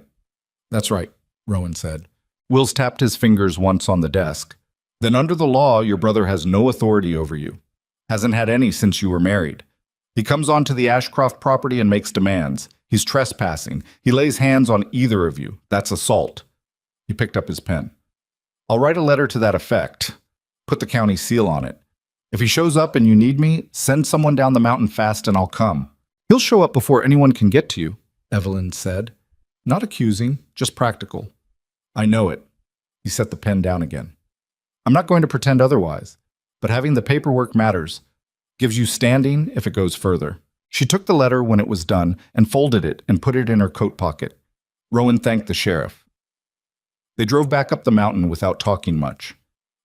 A: "That's right," Rowan said. Wills tapped his fingers once on the desk. "Then under the law, your brother has no authority over you. Hasn't had any since you were married. He comes onto the Ashcroft property and makes demands. He's trespassing. He lays hands on either of you. That's assault." He picked up his pen. "I'll write a letter to that effect. Put the county seal on it. If he shows up and you need me, send someone down the mountain fast and I'll come." "He'll show up before anyone can get to you," Evelyn said. Not accusing, just practical. "I know it." He set the pen down again. "I'm not going to pretend otherwise, but having the paperwork matters. Gives you standing if it goes further." She took the letter when it was done and folded it and put it in her coat pocket. Rowan thanked the sheriff. They drove back up the mountain without talking much.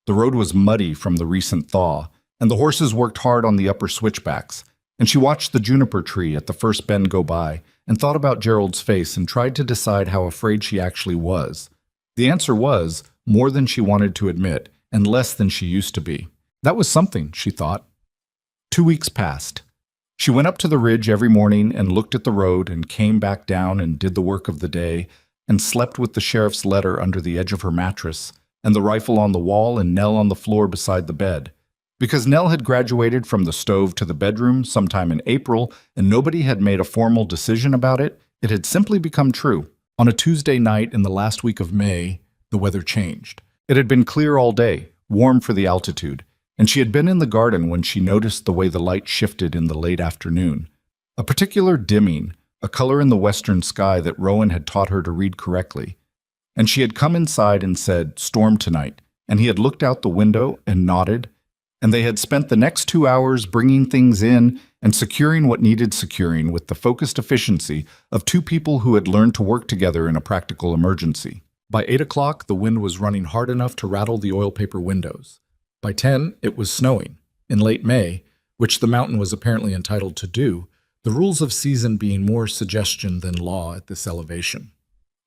A: The road was muddy from the recent thaw, and the horses worked hard on the upper switchbacks, and she watched the juniper tree at the first bend go by and thought about Gerald's face and tried to decide how afraid she actually was. The answer was more than she wanted to admit and less than she used to be. That was something, she thought. 2 weeks passed. She went up to the ridge every morning and looked at the road and came back down and did the work of the day and slept with the sheriff's letter under the edge of her mattress and the rifle on the wall and Nell on the floor beside the bed. Because Nell had graduated from the stove to the bedroom sometime in April and nobody had made a formal decision about it, it had simply become true. On a Tuesday night in the last week of May, the weather changed. It had been clear all day, warm for the altitude, and she had been in the garden when she noticed the way the light shifted in the late afternoon. A particular dimming, a color in the western sky that Rowan had taught her to read correctly. And she had come inside and said, "Storm tonight," and he had looked out the window and nodded, and they had spent the next 2 hours bringing things in and securing what needed securing with the focused efficiency of two people who had learned to work together in a practical emergency. By 8 o'clock, the wind was running hard enough to rattle the oil paper windows. By 10, it was snowing. In late May, which the mountain was apparently entitled to do, the rules of season being more suggestion than law at this elevation.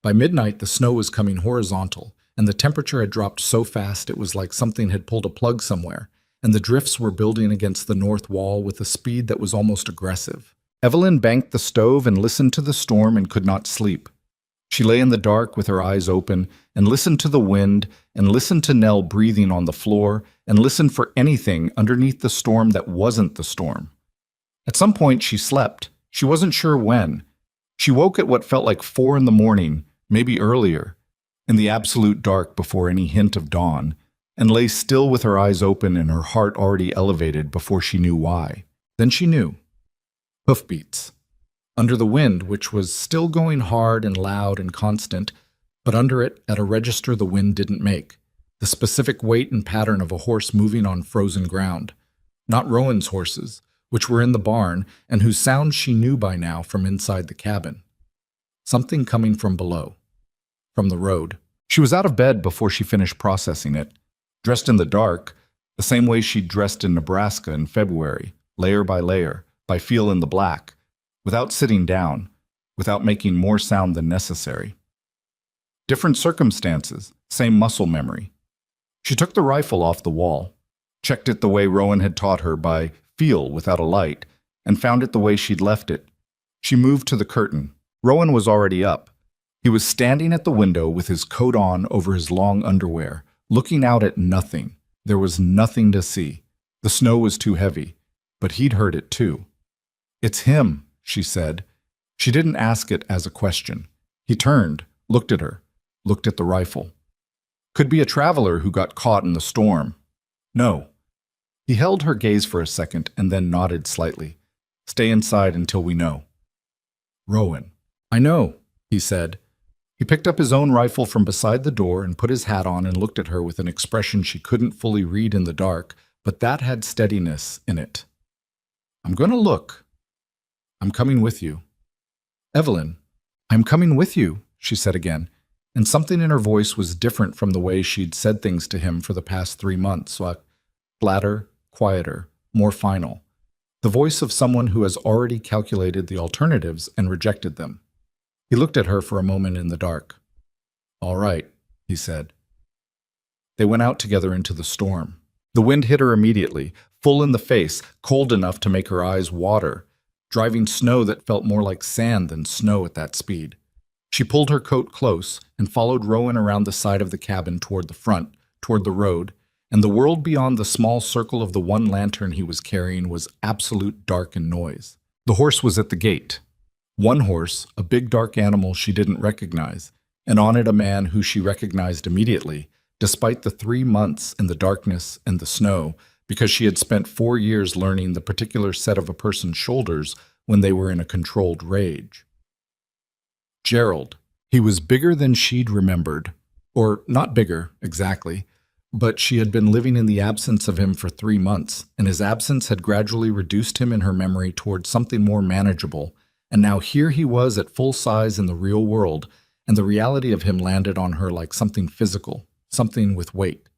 A: By midnight, the snow was coming horizontal, and the temperature had dropped so fast it was like something had pulled a plug somewhere, and the drifts were building against the north wall with a speed that was almost aggressive. Evelyn banked the stove and listened to the storm and could not sleep. She lay in the dark with her eyes open and listened to the wind and listened to Nell breathing on the floor and listened for anything underneath the storm that wasn't the storm. At some point she slept. She wasn't sure when. She woke at what felt like 4 in the morning, maybe earlier, in the absolute dark before any hint of dawn, and lay still with her eyes open and her heart already elevated before she knew why. Then she knew. Hoofbeats. Under the wind, which was still going hard and loud and constant, but under it, at a register the wind didn't make, the specific weight and pattern of a horse moving on frozen ground. Not Rowan's horses, which were in the barn and whose sound she knew by now from inside the cabin. Something coming from below. From the road. She was out of bed before she finished processing it, dressed in the dark, the same way she'd dressed in Nebraska in February, layer by feel in the black, without sitting down, without making more sound than necessary. Different circumstances, same muscle memory. She took the rifle off the wall, checked it the way Rowan had taught her by feel without a light, and found it the way she'd left it. She moved to the curtain. Rowan was already up. He was standing at the window with his coat on over his long underwear, looking out at nothing. There was nothing to see. The snow was too heavy, but he'd heard it too. "It's him," she said. She didn't ask it as a question. He turned, looked at her, looked at the rifle. Could be a traveler who got caught in the storm. No. He held her gaze for a second and then nodded slightly. "Stay inside until we know." "Rowan." "I know," he said. He picked up his own rifle from beside the door and put his hat on and looked at her with an expression she couldn't fully read in the dark, but that had steadiness in it. "I'm going to look. I'm coming with you." "Evelyn, I'm coming with you," she said again, and something in her voice was different from the way she'd said things to him for the past 3 months, like flatter, quieter, more final. The voice of someone who has already calculated the alternatives and rejected them. He looked at her for a moment in the dark. "All right," he said. They went out together into the storm. The wind hit her immediately, full in the face, cold enough to make her eyes water, driving snow that felt more like sand than snow at that speed. She pulled her coat close and followed Rowan around the side of the cabin toward the front, toward the road, and the world beyond the small circle of the one lantern he was carrying was absolute dark and noise. The horse was at the gate. One horse, a big dark animal she didn't recognize, and on it a man who she recognized immediately, despite the 3 months in the darkness and the snow, because she had spent 4 years learning the particular set of a person's shoulders when they were in a controlled rage. Gerald. He was bigger than she'd remembered. Or not bigger, exactly, but she had been living in the absence of him for 3 months, and his absence had gradually reduced him in her memory towards something more manageable, and now here he was at full size in the real world, and the reality of him landed on her like something physical, something with weight.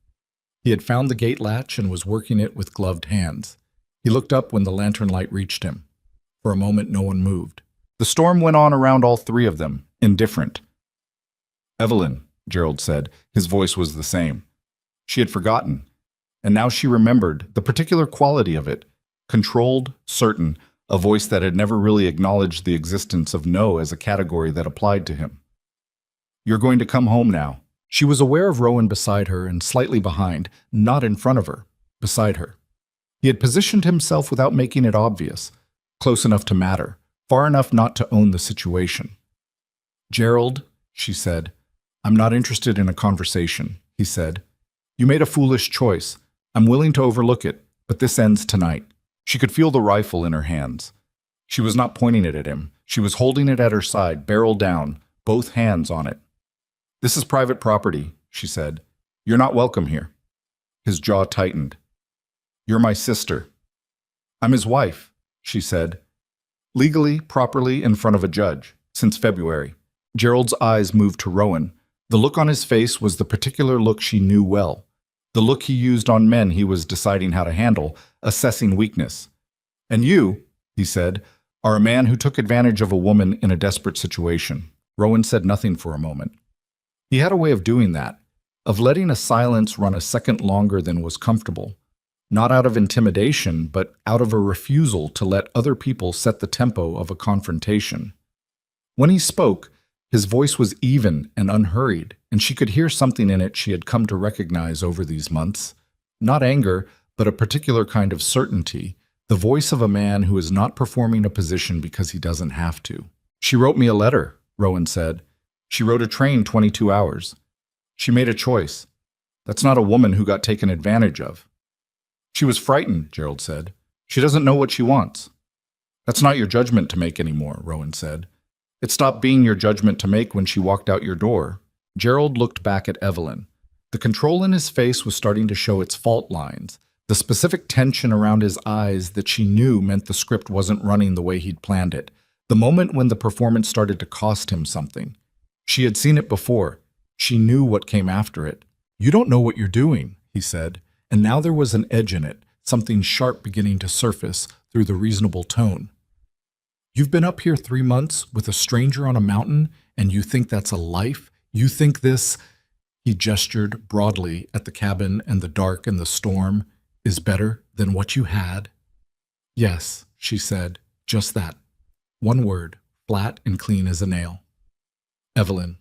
A: He had found the gate latch and was working it with gloved hands. He looked up when the lantern light reached him. For a moment no one moved. The storm went on around all 3 of them, indifferent. "Evelyn," Gerald said. His voice was the same. She had forgotten, and now she remembered the particular quality of it, controlled, certain, a voice that had never really acknowledged the existence of no as a category that applied to him. "You're going to come home now." She was aware of Rowan beside her and slightly behind, not in front of her, beside her. He had positioned himself without making it obvious, close enough to matter, far enough not to own the situation. "Gerald," she said. "I'm not interested in a conversation," he said. "You made a foolish choice. I'm willing to overlook it, but this ends tonight." She could feel the rifle in her hands. She was not pointing it at him. She was holding it at her side, barrel down, both hands on it. "This is private property," she said. "You're not welcome here." His jaw tightened. "You're my sister." "I'm his wife," she said. "Legally, properly, in front of a judge, since February." Gerald's eyes moved to Rowan. The look on his face was the particular look she knew well. The look he used on men he was deciding how to handle, assessing weakness. "And you," he said, "are a man who took advantage of a woman in a desperate situation." Rowan said nothing for a moment. He had a way of doing that. of letting a silence run a second longer than was comfortable, not out of intimidation, but out of a refusal to let other people set the tempo of a confrontation. When he spoke, his voice was even and unhurried, and she could hear something in it she had come to recognize over these months. Not anger, but a particular kind of certainty, the voice of a man who is not performing a position because he doesn't have to. "She wrote me a letter," Rowan said. "She rode a train 22 hours. She made a choice. That's not a woman who got taken advantage of." "She was frightened," Gerald said. "She doesn't know what she wants." "That's not your judgment to make anymore," Rowan said. "It stopped being your judgment to make when she walked out your door." Gerald looked back at Evelyn. The control in his face was starting to show its fault lines, the specific tension around his eyes that she knew meant the script wasn't running the way he'd planned it, the moment when the performance started to cost him something. She had seen it before. She knew what came after it. "You don't know what you're doing," he said, and now there was an edge in it, something sharp beginning to surface through the reasonable tone. "You've been up here 3 months with a stranger on a mountain, and you think that's a life? You think this," he gestured broadly at the cabin and the dark and the storm, "is better than what you had?" "Yes," she said, "just that. One word, flat and clean as a nail." "Evelyn,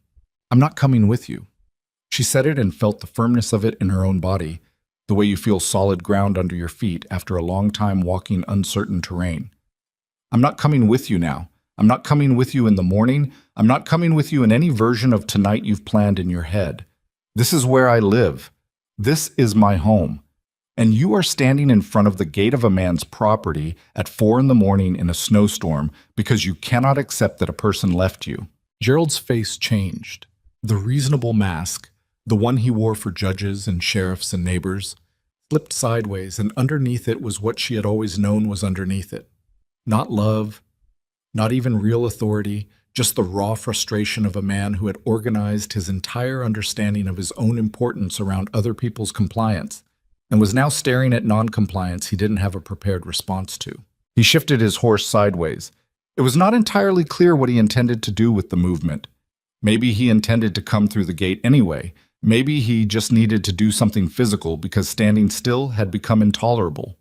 A: I'm not coming with you." She said it and felt the firmness of it in her own body, the way you feel solid ground under your feet after a long time walking uncertain terrain. "I'm not coming with you now. I'm not coming with you in the morning. I'm not coming with you in any version of tonight you've planned in your head. This is where I live. This is my home. And you are standing in front of the gate of a man's property at 4 in the morning in a snowstorm because you cannot accept that a person left you." Gerald's face changed. The reasonable mask, the one he wore for judges and sheriffs and neighbors, flipped sideways, and underneath it was what she had always known was underneath it. Not love, not even real authority, just the raw frustration of a man who had organized his entire understanding of his own importance around other people's compliance, and was now staring at non-compliance he didn't have a prepared response to. He shifted his horse sideways. It was not entirely clear what he intended to do with the movement. Maybe he intended to come through the gate anyway. Maybe he just needed to do something physical because standing still had become intolerable.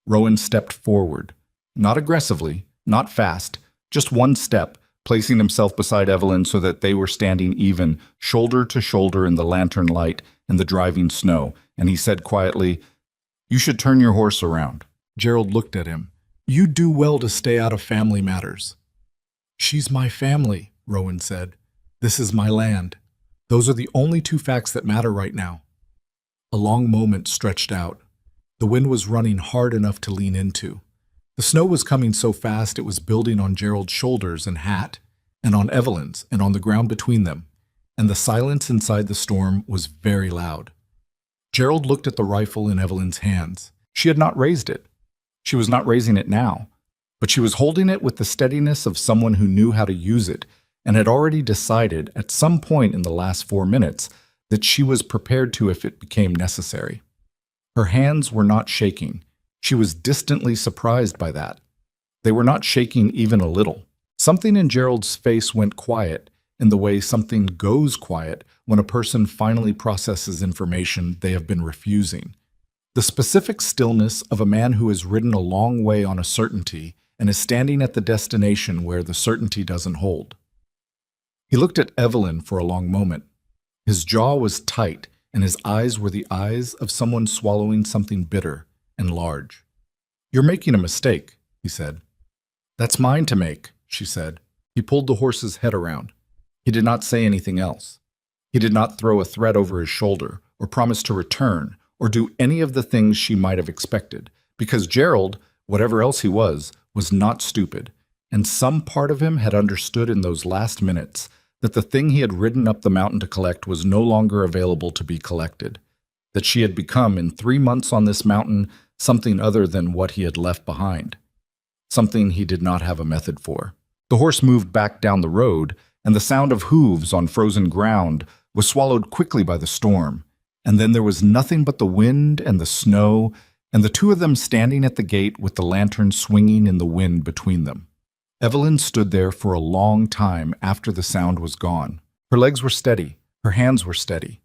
A: Rowan stepped forward. Not aggressively, not fast, just one step, placing himself beside Evelyn so that they were standing even, shoulder to shoulder in the lantern light and the driving snow, and he said quietly, "You should turn your horse around." Gerald looked at him. "You do well to stay out of family matters." "She's my family," Rowan said. "This is my land. Those are the only 2 facts that matter right now." A long moment stretched out. The wind was running hard enough to lean into. The snow was coming so fast it was building on Gerald's shoulders and hat, and on Evelyn's, and on the ground between them, and the silence inside the storm was very loud. Gerald looked at the rifle in Evelyn's hands. She had not raised it. She was not raising it now, but she was holding it with the steadiness of someone who knew how to use it and had already decided at some point in the last 4 minutes that she was prepared to if it became necessary. Her hands were not shaking. She was distantly surprised by that. They were not shaking even a little. Something in Gerald's face went quiet in the way something goes quiet when a person finally processes information they have been refusing. The specific stillness of a man who has ridden a long way on a certainty and is standing at the destination where the certainty doesn't hold. He looked at Evelyn for a long moment. His jaw was tight, and his eyes were the eyes of someone swallowing something bitter and large. "You're making a mistake," he said. "That's mine to make," she said. He pulled the horse's head around. He did not say anything else. He did not throw a threat over his shoulder, or promise to return, or do any of the things she might have expected, because Gerald, whatever else he was not stupid, and some part of him had understood in those last minutes that the thing he had ridden up the mountain to collect was no longer available to be collected, that she had become, in 3 months on this mountain, something other than what he had left behind, something he did not have a method for. The horse moved back down the road, and the sound of hooves on frozen ground was swallowed quickly by the storm, and then there was nothing but the wind and the snow, and the 2 of them standing at the gate with the lantern swinging in the wind between them. Evelyn stood there for a long time after the sound was gone. Her legs were steady, her hands were steady.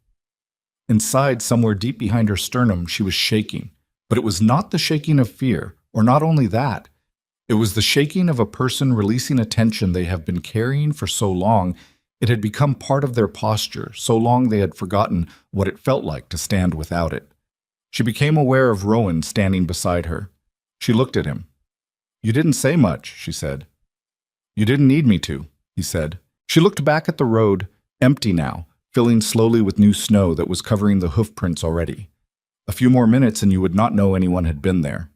A: Inside, somewhere deep behind her sternum, she was shaking. But it was not the shaking of fear, or not only that. It was the shaking of a person releasing a tension they have been carrying for so long it had become part of their posture, so long they had forgotten what it felt like to stand without it. She became aware of Rowan standing beside her. She looked at him. "You didn't say much," she said. "You didn't need me to," he said. She looked back at the road, empty now, filling slowly with new snow that was covering the hoof prints already. A few more minutes and you would not know anyone had been there.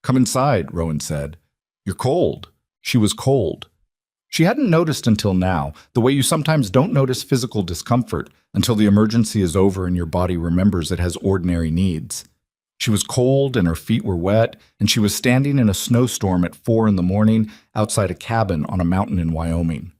A: "Come inside," Rowan said. "You're cold." She was cold. She hadn't noticed until now, the way you sometimes don't notice physical discomfort until the emergency is over and your body remembers it has ordinary needs. She was cold and her feet were wet, and she was standing in a snowstorm at 4 a.m. outside a cabin on a mountain in Wyoming.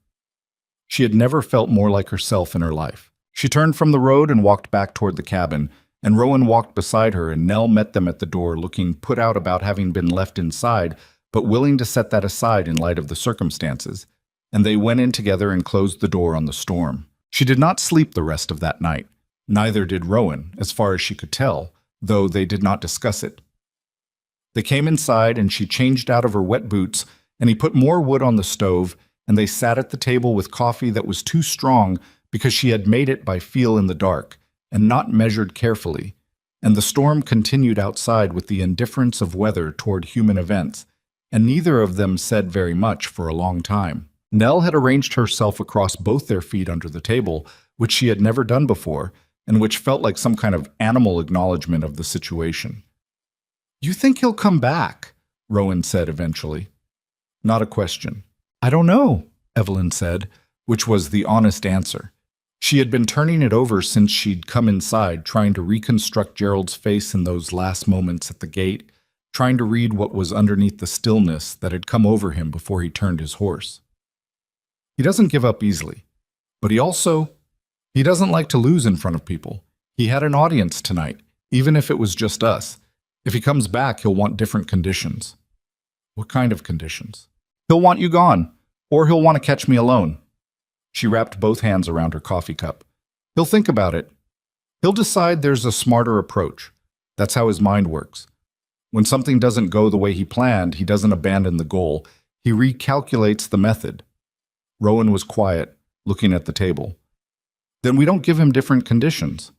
A: She had never felt more like herself in her life. She turned from the road and walked back toward the cabin, and Rowan walked beside her, and Nell met them at the door, looking put out about having been left inside, but willing to set that aside in light of the circumstances. And they went in together and closed the door on the storm. She did not sleep the rest of that night. Neither did Rowan, as far as she could tell, though they did not discuss it. They came inside and she changed out of her wet boots, and he put more wood on the stove, and they sat at the table with coffee that was too strong because she had made it by feel in the dark and not measured carefully, and the storm continued outside with the indifference of weather toward human events, and neither of them said very much for a long time. Nell had arranged herself across both their feet under the table, which she had never done before, and which felt like some kind of animal acknowledgement of the situation. "You think he'll come back?" Rowan said eventually. Not a question. "I don't know," Evelyn said, which was the honest answer. She had been turning it over since she'd come inside, trying to reconstruct Gerald's face in those last moments at the gate, trying to read what was underneath the stillness that had come over him before he turned his horse. He doesn't give up easily, but he doesn't like to lose in front of people. He had an audience tonight, even if it was just us. If he comes back, he'll want different conditions. What kind of conditions? He'll want you gone, or he'll want to catch me alone. She wrapped both hands around her coffee cup. He'll think about it. He'll decide there's a smarter approach. That's how his mind works. When something doesn't go the way he planned, he doesn't abandon the goal. He recalculates the method. Rowan was quiet, looking at the table. Then we don't give him different conditions.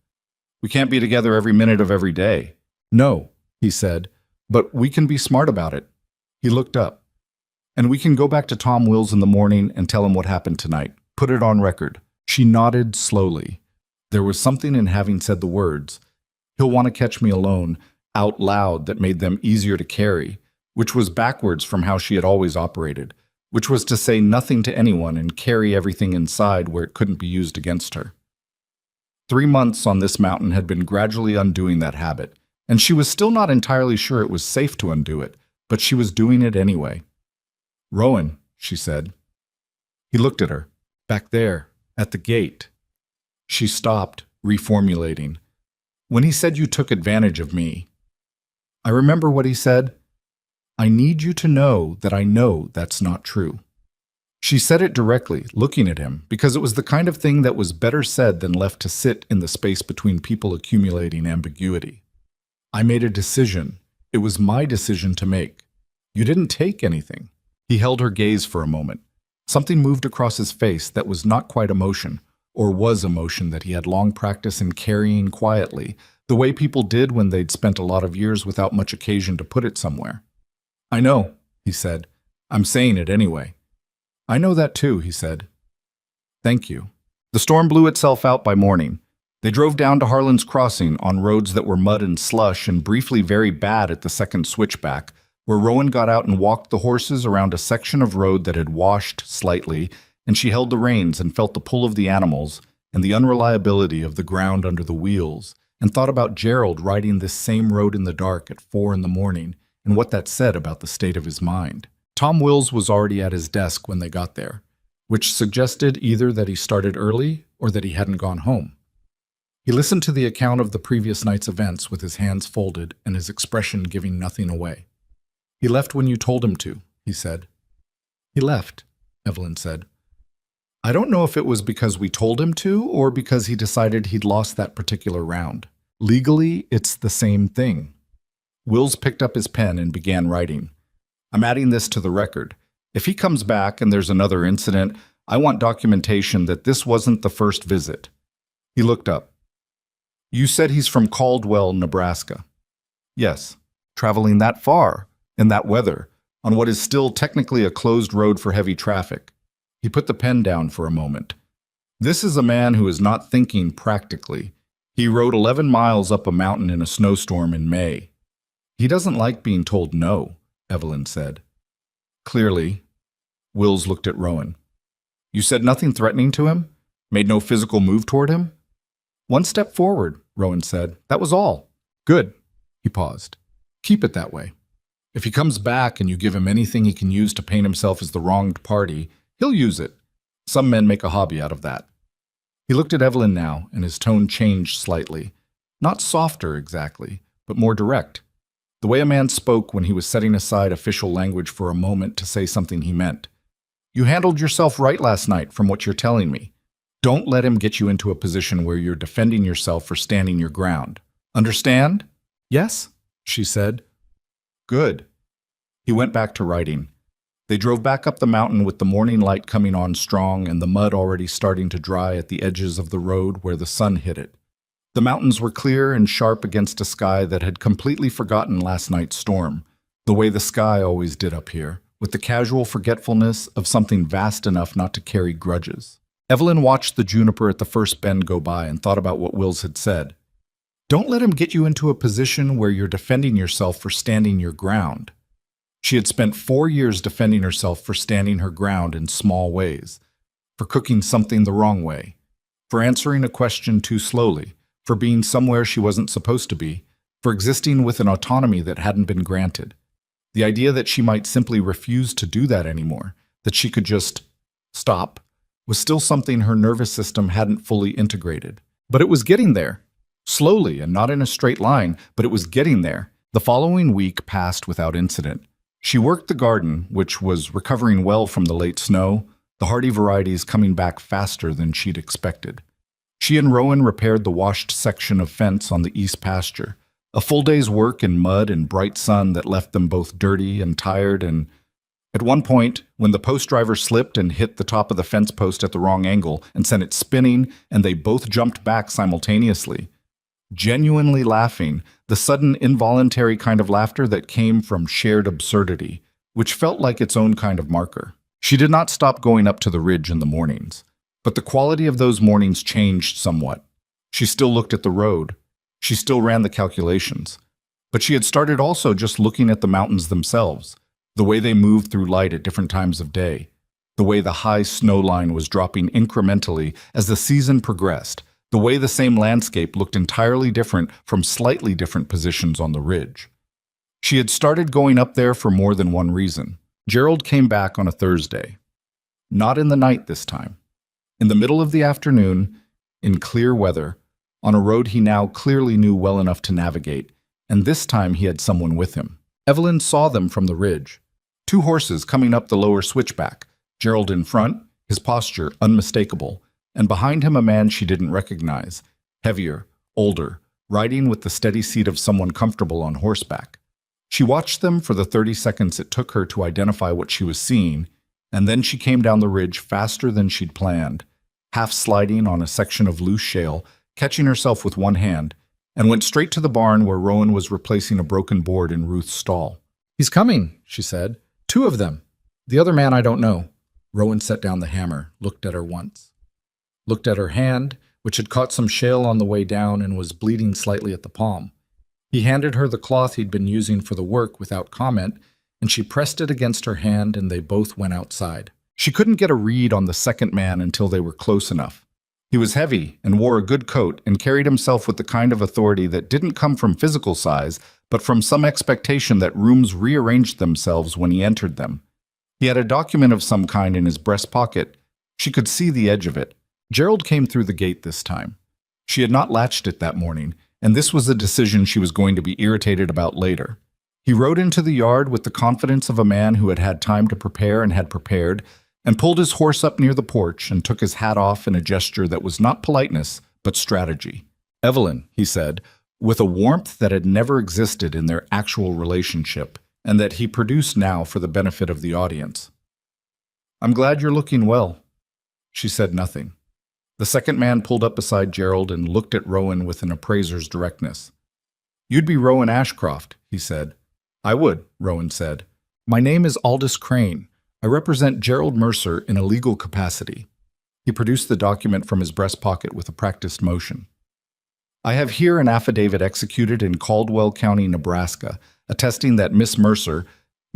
A: We can't be together every minute of every day. No, he said, but we can be smart about it. He looked up. And we can go back to Tom Wills in the morning and tell him what happened tonight. Put it on record. She nodded slowly. There was something in having said the words, "He'll want to catch me alone," out loud that made them easier to carry, which was backwards from how she had always operated, which was to say nothing to anyone and carry everything inside where it couldn't be used against her. 3 months on this mountain had been gradually undoing that habit, and she was still not entirely sure it was safe to undo it, but she was doing it anyway. "Rowan," she said. He looked at her. "Back there, at the gate." She stopped, reformulating. "When he said you took advantage of me." I remember what he said. "I need you to know that I know that's not true." She said it directly, looking at him, because it was the kind of thing that was better said than left to sit in the space between people accumulating ambiguity. "I made a decision. It was my decision to make. You didn't take anything." He held her gaze for a moment. Something moved across his face that was not quite emotion, or was emotion that he had long practice in carrying quietly, the way people did when they'd spent a lot of years without much occasion to put it somewhere. "I know," he said. "I'm saying it anyway." "I know that too," he said. "Thank you." The storm blew itself out by morning. They drove down to Harlan's Crossing on roads that were mud and slush and briefly very bad at the second switchback, where Rowan got out and walked the horses around a section of road that had washed slightly, and she held the reins and felt the pull of the animals and the unreliability of the ground under the wheels, and thought about Gerald riding this same road in the dark at 4 a.m. and what that said about the state of his mind. Tom Wills was already at his desk when they got there, which suggested either that he started early or that he hadn't gone home. He listened to the account of the previous night's events with his hands folded and his expression giving nothing away. "He left when you told him to," he said. "He left," Evelyn said. I don't know if it was because we told him to or because he decided he'd lost that particular round. Legally, it's the same thing. Wills picked up his pen and began writing. I'm adding this to the record. If he comes back and there's another incident, I want documentation that this wasn't the first visit. He looked up. You said he's from Caldwell, Nebraska. Yes, traveling that far, in that weather, on what is still technically a closed road for heavy traffic. He put the pen down for a moment. This is a man who is not thinking practically. He rode 11 miles up a mountain in a snowstorm in May. He doesn't like being told no, Evelyn said. Clearly. Wills looked at Rowan. You said nothing threatening to him? Made no physical move toward him? One step forward, Rowan said. That was all. Good. He paused. Keep it that way. If he comes back and you give him anything he can use to paint himself as the wronged party, he'll use it. Some men make a hobby out of that. He looked at Evelyn now, and his tone changed slightly. Not softer exactly, but more direct. The way a man spoke when he was setting aside official language for a moment to say something he meant. You handled yourself right last night from what you're telling me. Don't let him get you into a position where you're defending yourself for standing your ground. Understand? Yes, she said. Good. He went back to writing. They drove back up the mountain with the morning light coming on strong and the mud already starting to dry at the edges of the road where the sun hit it. The mountains were clear and sharp against a sky that had completely forgotten last night's storm, the way the sky always did up here, with the casual forgetfulness of something vast enough not to carry grudges. Evelyn watched the juniper at the first bend go by and thought about what Wills had said. Don't let him get you into a position where you're defending yourself for standing your ground. She had spent 4 years defending herself for standing her ground in small ways, for cooking something the wrong way, for answering a question too slowly, for being somewhere she wasn't supposed to be, for existing with an autonomy that hadn't been granted. The idea that she might simply refuse to do that anymore, that she could just stop, was still something her nervous system hadn't fully integrated. But it was getting there. Slowly and not in a straight line, but it was getting there. The following week passed without incident. She worked the garden, which was recovering well from the late snow, the hardy varieties coming back faster than she'd expected. She and Rowan repaired the washed section of fence on the east pasture, a full day's work in mud and bright sun that left them both dirty and tired, and at one point, when the post driver slipped and hit the top of the fence post at the wrong angle and sent it spinning, and they both jumped back simultaneously, genuinely laughing, the sudden involuntary kind of laughter that came from shared absurdity, which felt like its own kind of marker. She did not stop going up to the ridge in the mornings, but the quality of those mornings changed somewhat. She still looked at the road. She still ran the calculations. But she had started also just looking at the mountains themselves, the way they moved through light at different times of day, the way the high snow line was dropping incrementally as the season progressed, the way the same landscape looked entirely different from slightly different positions on the ridge. She had started going up there for more than one reason. Gerald came back on a Thursday. Not in the night this time. In the middle of the afternoon, in clear weather, on a road he now clearly knew well enough to navigate, and this time he had someone with him. Evelyn saw them from the ridge. 2 horses coming up the lower switchback, Gerald in front, his posture unmistakable, and behind him a man she didn't recognize, heavier, older, riding with the steady seat of someone comfortable on horseback. She watched them for the 30 seconds it took her to identify what she was seeing, and then she came down the ridge faster than she'd planned, half sliding on a section of loose shale, catching herself with one hand, and went straight to the barn where Rowan was replacing a broken board in Ruth's stall. He's coming, she said. 2 of them. The other man I don't know. Rowan set down the hammer, looked at her once. Looked at her hand, which had caught some shale on the way down and was bleeding slightly at the palm. He handed her the cloth he'd been using for the work without comment, and she pressed it against her hand and they both went outside. She couldn't get a read on the second man until they were close enough. He was heavy and wore a good coat and carried himself with the kind of authority that didn't come from physical size, but from some expectation that rooms rearranged themselves when he entered them. He had a document of some kind in his breast pocket. She could see the edge of it. Gerald came through the gate this time. She had not latched it that morning, and this was a decision she was going to be irritated about later. He rode into the yard with the confidence of a man who had had time to prepare and had prepared, and pulled his horse up near the porch and took his hat off in a gesture that was not politeness, but strategy. "Evelyn," he said, with a warmth that had never existed in their actual relationship, and that he produced now for the benefit of the audience. "I'm glad you're looking well." She said nothing. The second man pulled up beside Gerald and looked at Rowan with an appraiser's directness. "You'd be Rowan Ashcroft," he said. "I would," Rowan said. "My name is Aldous Crane. I represent Gerald Mercer in a legal capacity." He produced the document from his breast pocket with a practiced motion. "I have here an affidavit executed in Caldwell County, Nebraska, attesting that Miss Mercer,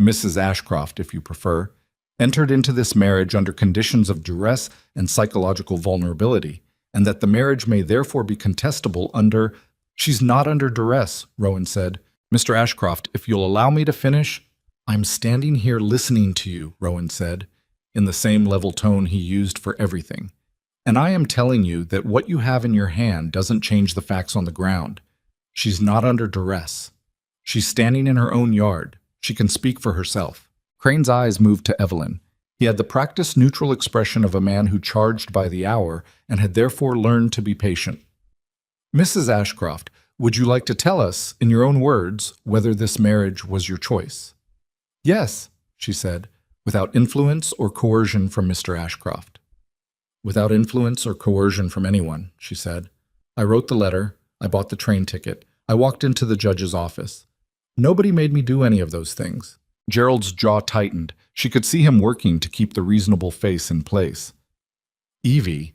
A: Mrs. Ashcroft if you prefer, entered into this marriage under conditions of duress and psychological vulnerability, and that the marriage may therefore be contestable under—" "She's not under duress," Rowan said. "Mr. Ashcroft, if you'll allow me to finish—" "I'm standing here listening to you," Rowan said, in the same level tone he used for everything. "And I am telling you that what you have in your hand doesn't change the facts on the ground. She's not under duress. She's standing in her own yard. She can speak for herself." Crane's eyes moved to Evelyn. He had the practiced neutral expression of a man who charged by the hour and had therefore learned to be patient. "Mrs. Ashcroft, would you like to tell us, in your own words, whether this marriage was your choice?" "Yes," she said, without influence or coercion from Mr. Ashcroft. "Without influence or coercion from anyone," she said. "I wrote the letter. I bought the train ticket. I walked into the judge's office. Nobody made me do any of those things." Gerald's jaw tightened. She could see him working to keep the reasonable face in place. "Evie,"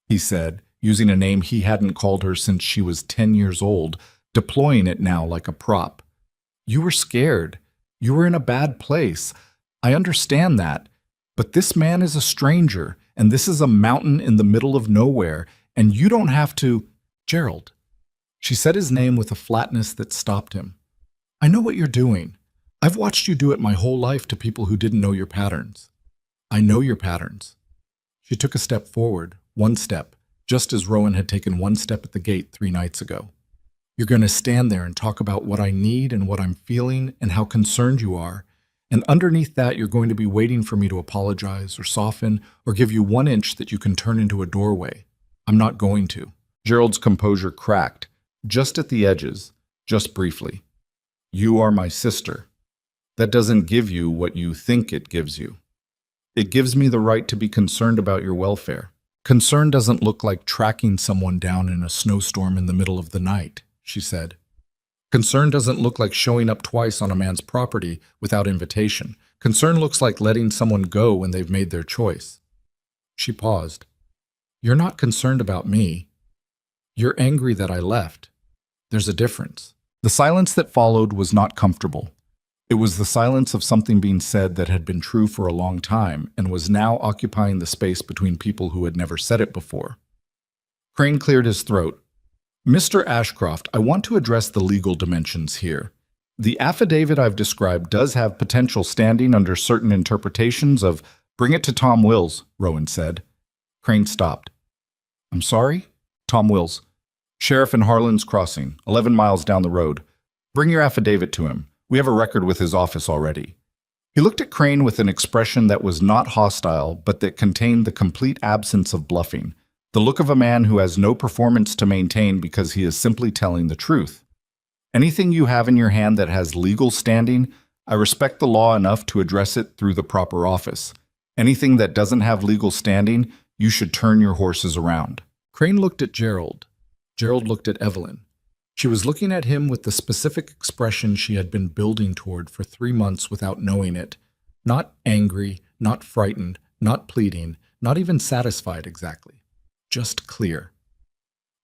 A: he said, using a name he hadn't called her since she was 10 years old, deploying it now like a prop. "You were scared. You were in a bad place. I understand that. But this man is a stranger, and this is a mountain in the middle of nowhere, and you don't have to—" "Gerald." She said his name with a flatness that stopped him. "I know what you're doing. I've watched you do it my whole life to people who didn't know your patterns. I know your patterns." She took a step forward, one step, just as Rowan had taken one step at the gate 3 nights ago. "You're going to stand there and talk about what I need and what I'm feeling and how concerned you are, and underneath that you're going to be waiting for me to apologize or soften or give you 1 inch that you can turn into a doorway. I'm not going to." Gerald's composure cracked, just at the edges, just briefly. "You are my sister. That doesn't give you what you think it gives you. It gives me the right to be concerned about your welfare. Concern doesn't look like tracking someone down in a snowstorm in the middle of the night," she said. "Concern doesn't look like showing up twice on a man's property without invitation. Concern looks like letting someone go when they've made their choice." She paused. "You're not concerned about me. You're angry that I left. There's a difference." The silence that followed was not comfortable. It was the silence of something being said that had been true for a long time and was now occupying the space between people who had never said it before. Crane cleared his throat. "Mr. Ashcroft, I want to address the legal dimensions here. The affidavit I've described does have potential standing under certain interpretations of—" "Bring it to Tom Wills," Rowan said. Crane stopped. "I'm sorry?" "Tom Wills. Sheriff in Harlan's Crossing, 11 miles down the road. Bring your affidavit to him. We have a record with his office already." He looked at Crane with an expression that was not hostile, but that contained the complete absence of bluffing, the look of a man who has no performance to maintain because he is simply telling the truth. "Anything you have in your hand that has legal standing, I respect the law enough to address it through the proper office. Anything that doesn't have legal standing, you should turn your horses around." Crane looked at Gerald. Gerald looked at Evelyn. She was looking at him with the specific expression she had been building toward for 3 months without knowing it. Not angry, not frightened, not pleading, not even satisfied exactly. Just clear.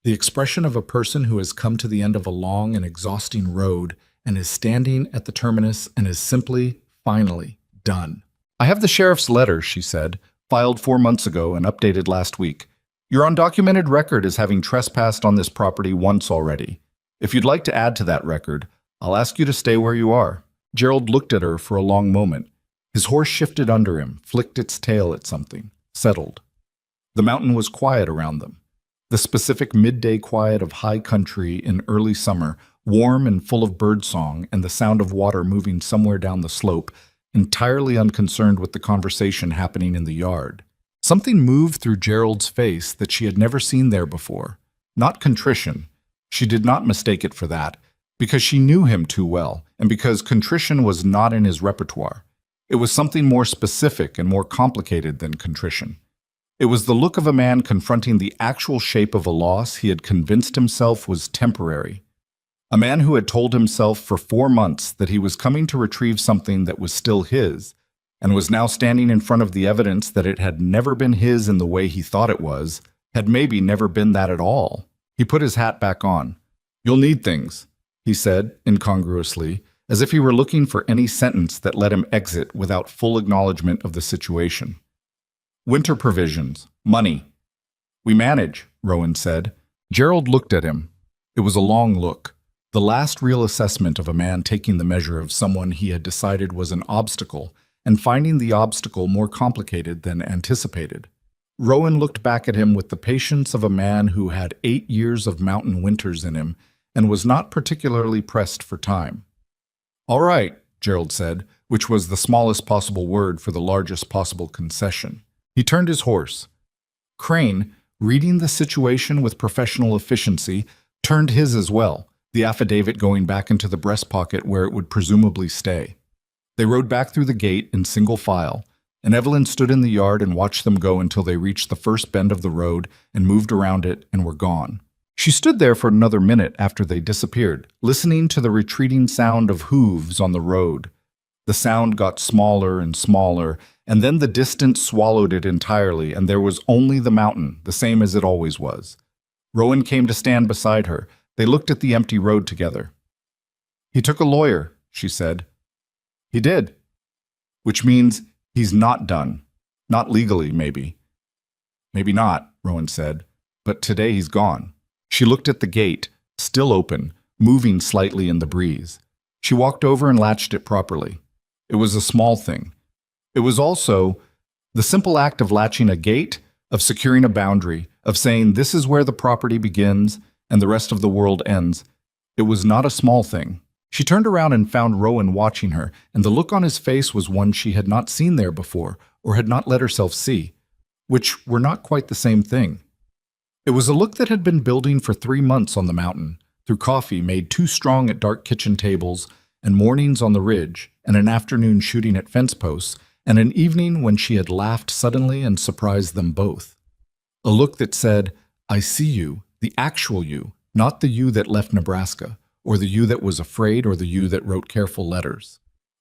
A: The expression of a person who has come to the end of a long and exhausting road and is standing at the terminus and is simply, finally, done. "I have the sheriff's letter," she said, "filed 4 months ago and updated last week. You're on documented record as having trespassed on this property once already. If you'd like to add to that record, I'll ask you to stay where you are." Gerald looked at her for a long moment. His horse shifted under him, flicked its tail at something, settled. The mountain was quiet around them. The specific midday quiet of high country in early summer, warm and full of birdsong and the sound of water moving somewhere down the slope, entirely unconcerned with the conversation happening in the yard. Something moved through Gerald's face that she had never seen there before. Not contrition. She did not mistake it for that, because she knew him too well, and because contrition was not in his repertoire. It was something more specific and more complicated than contrition. It was the look of a man confronting the actual shape of a loss he had convinced himself was temporary. A man who had told himself for 4 months that he was coming to retrieve something that was still his, and was now standing in front of the evidence that it had never been his in the way he thought it was, had maybe never been that at all. He put his hat back on. "You'll need things," he said, incongruously, as if he were looking for any sentence that let him exit without full acknowledgement of the situation. "Winter provisions, money." "We manage," Rowan said. Gerald looked at him. It was a long look, the last real assessment of a man taking the measure of someone he had decided was an obstacle and finding the obstacle more complicated than anticipated. Rowan looked back at him with the patience of a man who had 8 years of mountain winters in him and was not particularly pressed for time. "All right," Gerald said, which was the smallest possible word for the largest possible concession. He turned his horse. Crane, reading the situation with professional efficiency, turned his as well, the affidavit going back into the breast pocket where it would presumably stay. They rode back through the gate in single file, and Evelyn stood in the yard and watched them go until they reached the first bend of the road and moved around it and were gone. She stood there for another minute after they disappeared, listening to the retreating sound of hooves on the road. The sound got smaller and smaller, and then the distance swallowed it entirely, and there was only the mountain, the same as it always was. Rowan came to stand beside her. They looked at the empty road together. "He took a lawyer," she said. "He did. Which means he's not done. Not legally, maybe." "Maybe not," Rowan said. "But today he's gone." She looked at the gate, still open, moving slightly in the breeze. She walked over and latched it properly. It was a small thing. It was also the simple act of latching a gate, of securing a boundary, of saying this is where the property begins and the rest of the world ends. It was not a small thing. She turned around and found Rowan watching her, and the look on his face was one she had not seen there before, or had not let herself see, which were not quite the same thing. It was a look that had been building for 3 months on the mountain, through coffee made too strong at dark kitchen tables, and mornings on the ridge, and an afternoon shooting at fence posts, and an evening when she had laughed suddenly and surprised them both. A look that said, "I see you, the actual you, not the you that left Nebraska, or the you that was afraid, or the you that wrote careful letters,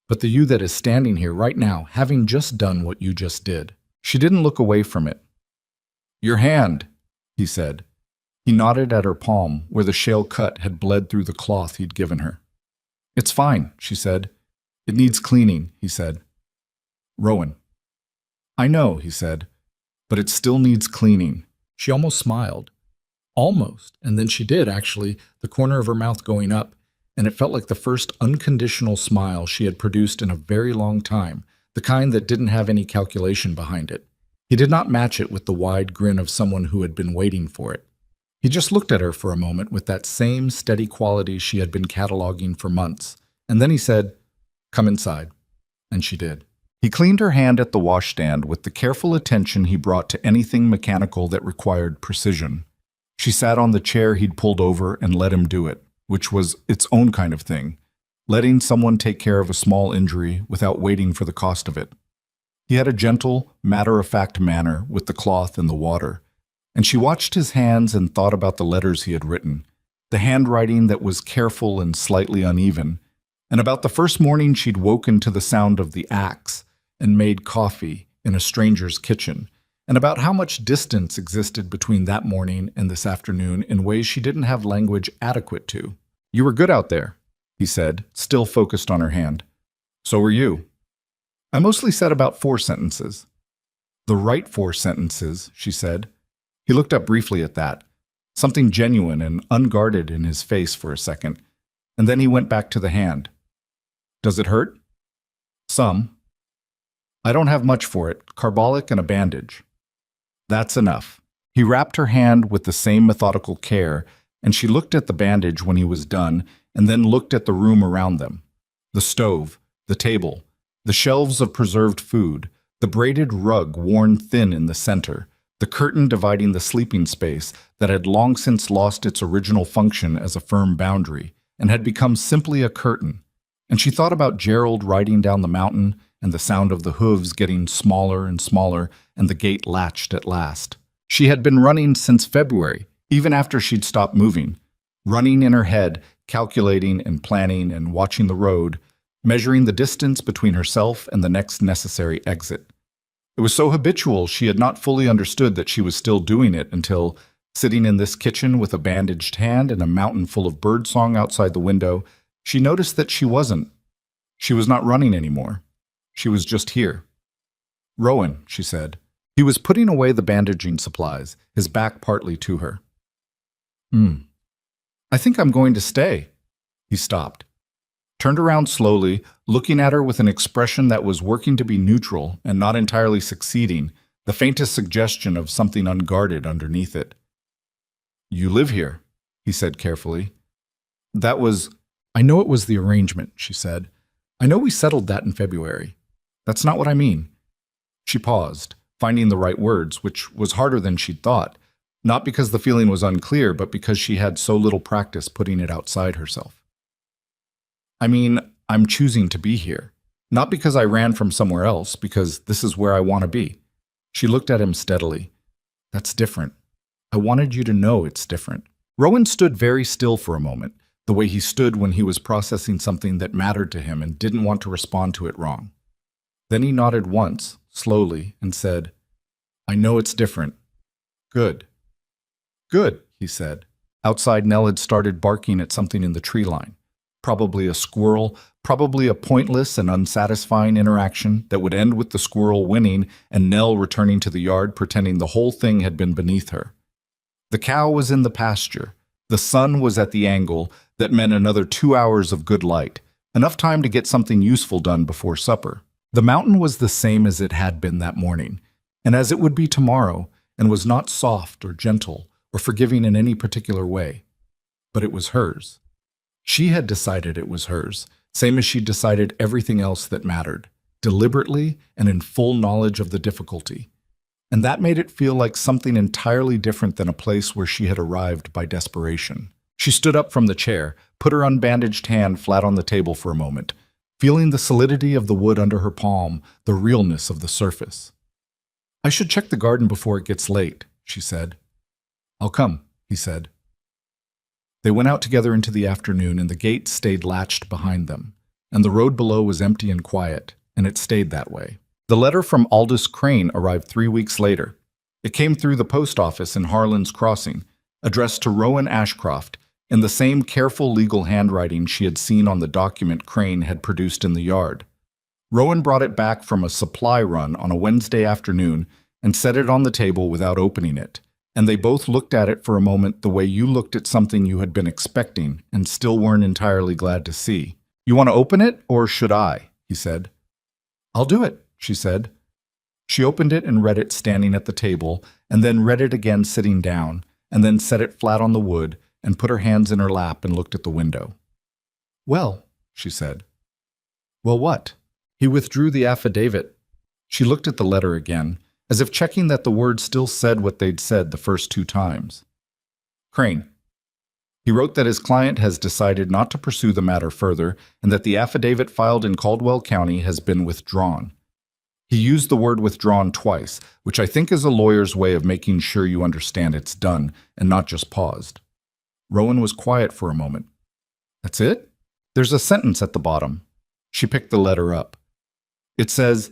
A: but the you that is standing here right now, having just done what you just did." She didn't look away from it. "Your hand," he said. He nodded at her palm, where the shale cut had bled through the cloth he'd given her. "It's fine," she said. "It needs cleaning," he said. "Rowan." "I know," he said, "but it still needs cleaning." She almost smiled. Almost, and then she did, actually, the corner of her mouth going up, and it felt like the first unconditional smile she had produced in a very long time, the kind that didn't have any calculation behind it. He did not match it with the wide grin of someone who had been waiting for it. He just looked at her for a moment with that same steady quality she had been cataloging for months, and then he said, "Come inside." And she did. He cleaned her hand at the washstand with the careful attention he brought to anything mechanical that required precision. She sat on the chair he'd pulled over and let him do it, which was its own kind of thing, letting someone take care of a small injury without waiting for the cost of it. He had a gentle, matter-of-fact manner with the cloth and the water, and she watched his hands and thought about the letters he had written, the handwriting that was careful and slightly uneven, and about the first morning she'd woken to the sound of the axe and made coffee in a stranger's kitchen, and about how much distance existed between that morning and this afternoon in ways she didn't have language adequate to. "You were good out there," he said, still focused on her hand. "So were you." "I mostly said about 4 sentences." "The right 4 sentences," she said. He looked up briefly at that, something genuine and unguarded in his face for a second, and then he went back to the hand. "Does it hurt?" "Some." "I don't have much for it, carbolic and a bandage." "That's enough." He wrapped her hand with the same methodical care, and she looked at the bandage when he was done, and then looked at the room around them. The stove, the table, The shelves of preserved food, the braided rug worn thin in the center, the curtain dividing the sleeping space that had long since lost its original function as a firm boundary and had become simply a curtain. And she thought about Gerald riding down the mountain and the sound of the hooves getting smaller and smaller and the gate latched at last. She had been running since February, even after she'd stopped moving, running in her head, calculating and planning and watching the road, measuring the distance between herself and the next necessary exit. It was so habitual she had not fully understood that she was still doing it until, sitting in this kitchen with a bandaged hand and a mountain full of birdsong outside the window, she noticed that she wasn't. She was not running anymore. She was just here. "Rowan," she said. He was putting away the bandaging supplies, his back partly to her. I think I'm going to stay." He stopped, turned around slowly, looking at her with an expression that was working to be neutral and not entirely succeeding, the faintest suggestion of something unguarded underneath it. "You live here," he said carefully. "I know it was the arrangement," she said. "I know we settled that in February. That's not what I mean." She paused, finding the right words, which was harder than she'd thought, not because the feeling was unclear, but because she had so little practice putting it outside herself. "I mean, I'm choosing to be here. Not because I ran from somewhere else, because this is where I want to be." She looked at him steadily. "That's different. I wanted you to know it's different." Rowan stood very still for a moment, the way he stood when he was processing something that mattered to him and didn't want to respond to it wrong. Then he nodded once, slowly, and said, "I know it's different. Good." "Good," he said. Outside, Nell had started barking at something in the tree line. Probably a squirrel, probably a pointless and unsatisfying interaction that would end with the squirrel winning and Nell returning to the yard pretending the whole thing had been beneath her. The cow was in the pasture. The sun was at the angle that meant another 2 hours of good light, enough time to get something useful done before supper. The mountain was the same as it had been that morning, and as it would be tomorrow, and was not soft or gentle or forgiving in any particular way. But it was hers. She had decided it was hers, same as she decided everything else that mattered, deliberately and in full knowledge of the difficulty. And that made it feel like something entirely different than a place where she had arrived by desperation. She stood up from the chair, put her unbandaged hand flat on the table for a moment, feeling the solidity of the wood under her palm, the realness of the surface. "I should check the garden before it gets late," she said. "I'll come," he said. They went out together into the afternoon, and the gate stayed latched behind them, and the road below was empty and quiet, and it stayed that way. The letter from Aldous Crane arrived 3 weeks later. It came through the post office in Harlan's Crossing, addressed to Rowan Ashcroft, in the same careful legal handwriting she had seen on the document Crane had produced in the yard. Rowan brought it back from a supply run on a Wednesday afternoon and set it on the table without opening it, and they both looked at it for a moment the way you looked at something you had been expecting and still weren't entirely glad to see. "You want to open it, or should I?" he said. "I'll do it," she said. She opened it and read it standing at the table, and then read it again sitting down, and then set it flat on the wood, and put her hands in her lap and looked at the window. "Well," she said. "Well, what?" He withdrew the affidavit. She looked at the letter again, as if checking that the words still said what they'd said the first 2 times. "Crane. He wrote that his client has decided not to pursue the matter further and that the affidavit filed in Caldwell County has been withdrawn. He used the word withdrawn twice, which I think is a lawyer's way of making sure you understand it's done and not just paused." Rowan was quiet for a moment. "That's it?" "There's a sentence at the bottom." She picked the letter up. It says,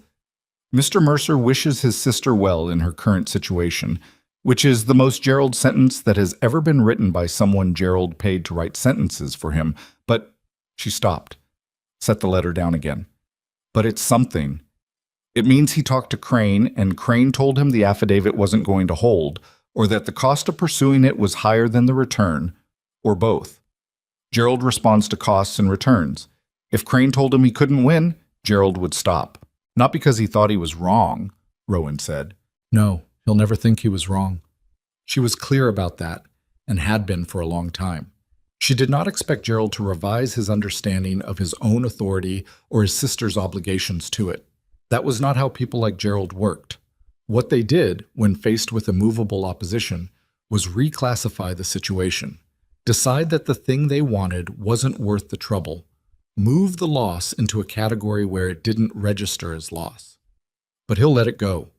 A: "Mr. Mercer wishes his sister well in her current situation," which is the most Gerald sentence that has ever been written by someone Gerald paid to write sentences for him, but she stopped, set the letter down again. "But it's something. It means he talked to Crane, and Crane told him the affidavit wasn't going to hold, or that the cost of pursuing it was higher than the return, or both. Gerald responds to costs and returns. If Crane told him he couldn't win, Gerald would stop. Not because he thought he was wrong," Rowan said. "No, he'll never think he was wrong." She was clear about that, and had been for a long time. She did not expect Gerald to revise his understanding of his own authority or his sister's obligations to it. That was not how people like Gerald worked. What they did, when faced with immovable opposition, was reclassify the situation, decide that the thing they wanted wasn't worth the trouble, move the loss into a category where it didn't register as loss. But he'll let it go.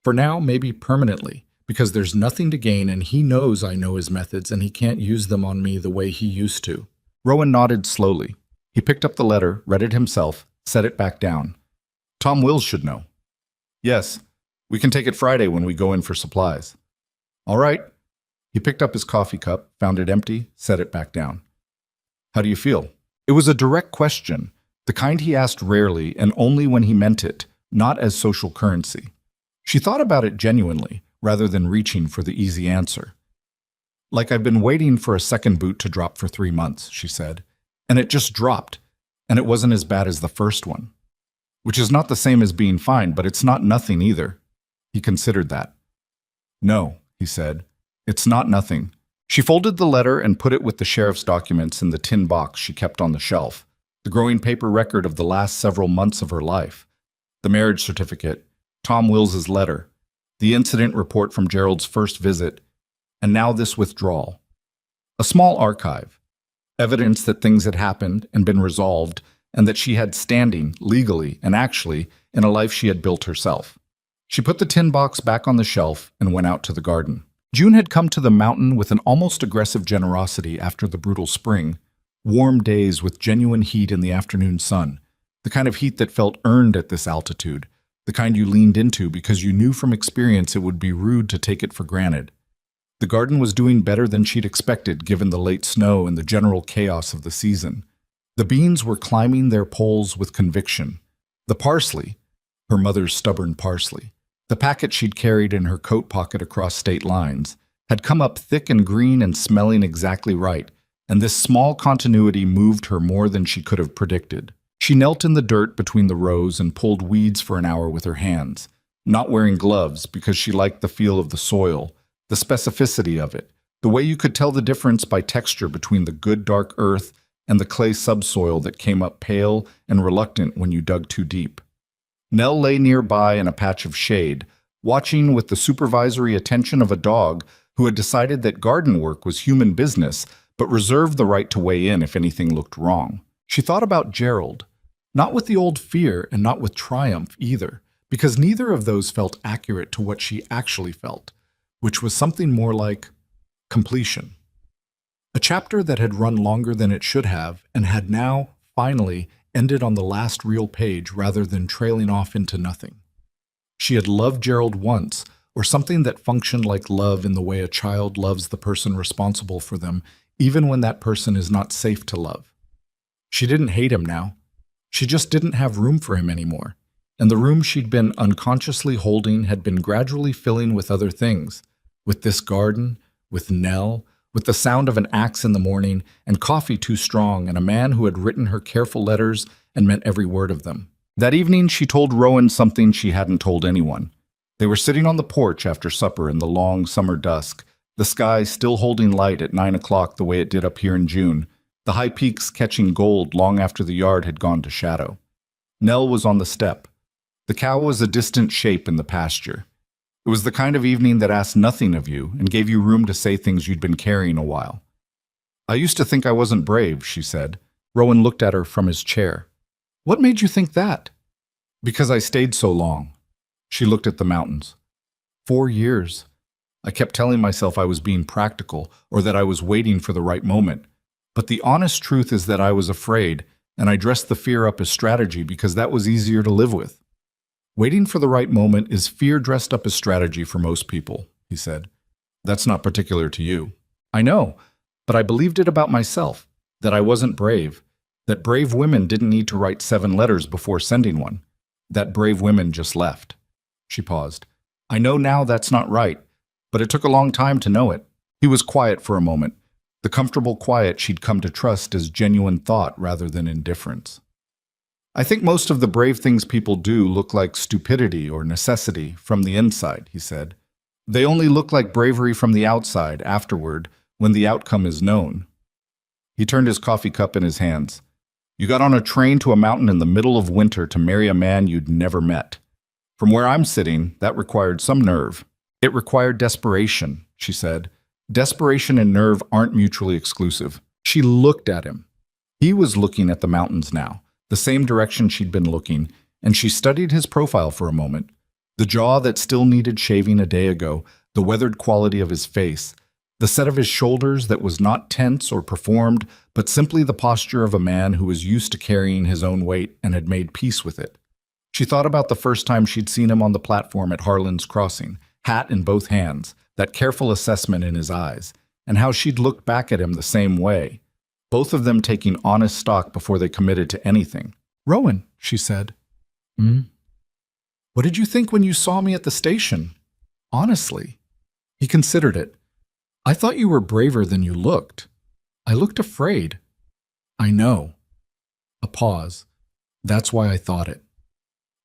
A: For now, maybe permanently, because there's nothing to gain and he knows I know his methods and he can't use them on me the way he used to. Rowan nodded slowly. He picked up the letter, read it himself, set it back down. Tom Wills should know. Yes, we can take it Friday when we go in for supplies. All right. He picked up his coffee cup, found it empty, set it back down. How do you feel? It was a direct question, the kind he asked rarely and only when he meant it, not as social currency. She thought about it genuinely, rather than reaching for the easy answer. Like I've been waiting for a second boot to drop for 3 months, she said, and it just dropped, and it wasn't as bad as the first one. Which is not the same as being fine, but it's not nothing either. He considered that. No, he said, it's not nothing. She folded the letter and put it with the sheriff's documents in the tin box she kept on the shelf, the growing paper record of the last several months of her life, the marriage certificate, Tom Wills's letter, the incident report from Gerald's first visit, and now this withdrawal. A small archive, evidence that things had happened and been resolved, and that she had standing, legally and actually, in a life she had built herself. She put the tin box back on the shelf and went out to the garden. June had come to the mountain with an almost aggressive generosity after the brutal spring, warm days with genuine heat in the afternoon sun, the kind of heat that felt earned at this altitude, the kind you leaned into because you knew from experience it would be rude to take it for granted. The garden was doing better than she'd expected given the late snow and the general chaos of the season. The beans were climbing their poles with conviction. The parsley, her mother's stubborn parsley, the packet she'd carried in her coat pocket across state lines, had come up thick and green and smelling exactly right, and this small continuity moved her more than she could have predicted. She knelt in the dirt between the rows and pulled weeds for an hour with her hands, not wearing gloves because she liked the feel of the soil, the specificity of it, the way you could tell the difference by texture between the good dark earth and the clay subsoil that came up pale and reluctant when you dug too deep. Nell lay nearby in a patch of shade, watching with the supervisory attention of a dog who had decided that garden work was human business, but reserved the right to weigh in if anything looked wrong. She thought about Gerald, not with the old fear and not with triumph either, because neither of those felt accurate to what she actually felt, which was something more like completion. A chapter that had run longer than it should have and had now, finally, ended on the last real page rather than trailing off into nothing. She had loved Gerald once, or something that functioned like love in the way a child loves the person responsible for them, even when that person is not safe to love. She didn't hate him now. She just didn't have room for him anymore, and the room she'd been unconsciously holding had been gradually filling with other things, with this garden, with Nell, with the sound of an axe in the morning, and coffee too strong, and a man who had written her careful letters and meant every word of them. That evening she told Rowan something she hadn't told anyone. They were sitting on the porch after supper in the long summer dusk, the sky still holding light at 9 o'clock the way it did up here in June, the high peaks catching gold long after the yard had gone to shadow. Nell was on the step. The cow was a distant shape in the pasture. It was the kind of evening that asked nothing of you and gave you room to say things you'd been carrying a while. I used to think I wasn't brave, she said. Rowan looked at her from his chair. What made you think that? Because I stayed so long. She looked at the mountains. 4 years. I kept telling myself I was being practical or that I was waiting for the right moment. But the honest truth is that I was afraid, and I dressed the fear up as strategy because that was easier to live with. Waiting for the right moment is fear dressed up as strategy for most people, he said. That's not particular to you. I know, but I believed it about myself, that I wasn't brave, that brave women didn't need to write 7 letters before sending one, that brave women just left. She paused. I know now that's not right, but it took a long time to know it. He was quiet for a moment, the comfortable quiet she'd come to trust as genuine thought rather than indifference. I think most of the brave things people do look like stupidity or necessity from the inside, he said. They only look like bravery from the outside afterward when the outcome is known. He turned his coffee cup in his hands. You got on a train to a mountain in the middle of winter to marry a man you'd never met. From where I'm sitting, that required some nerve. It required desperation, she said. Desperation and nerve aren't mutually exclusive. She looked at him. He was looking at the mountains now, the same direction she'd been looking, and she studied his profile for a moment. The jaw that still needed shaving a day ago, the weathered quality of his face, the set of his shoulders that was not tense or performed, but simply the posture of a man who was used to carrying his own weight and had made peace with it. She thought about the first time she'd seen him on the platform at Harlan's Crossing, hat in both hands, that careful assessment in his eyes, and how she'd looked back at him the same way, both of them taking honest stock before they committed to anything. "Rowan," she said. "What did you think when you saw me at the station? Honestly." He considered it. "I thought you were braver than you looked. I looked afraid." "I know." A pause. "That's why I thought it."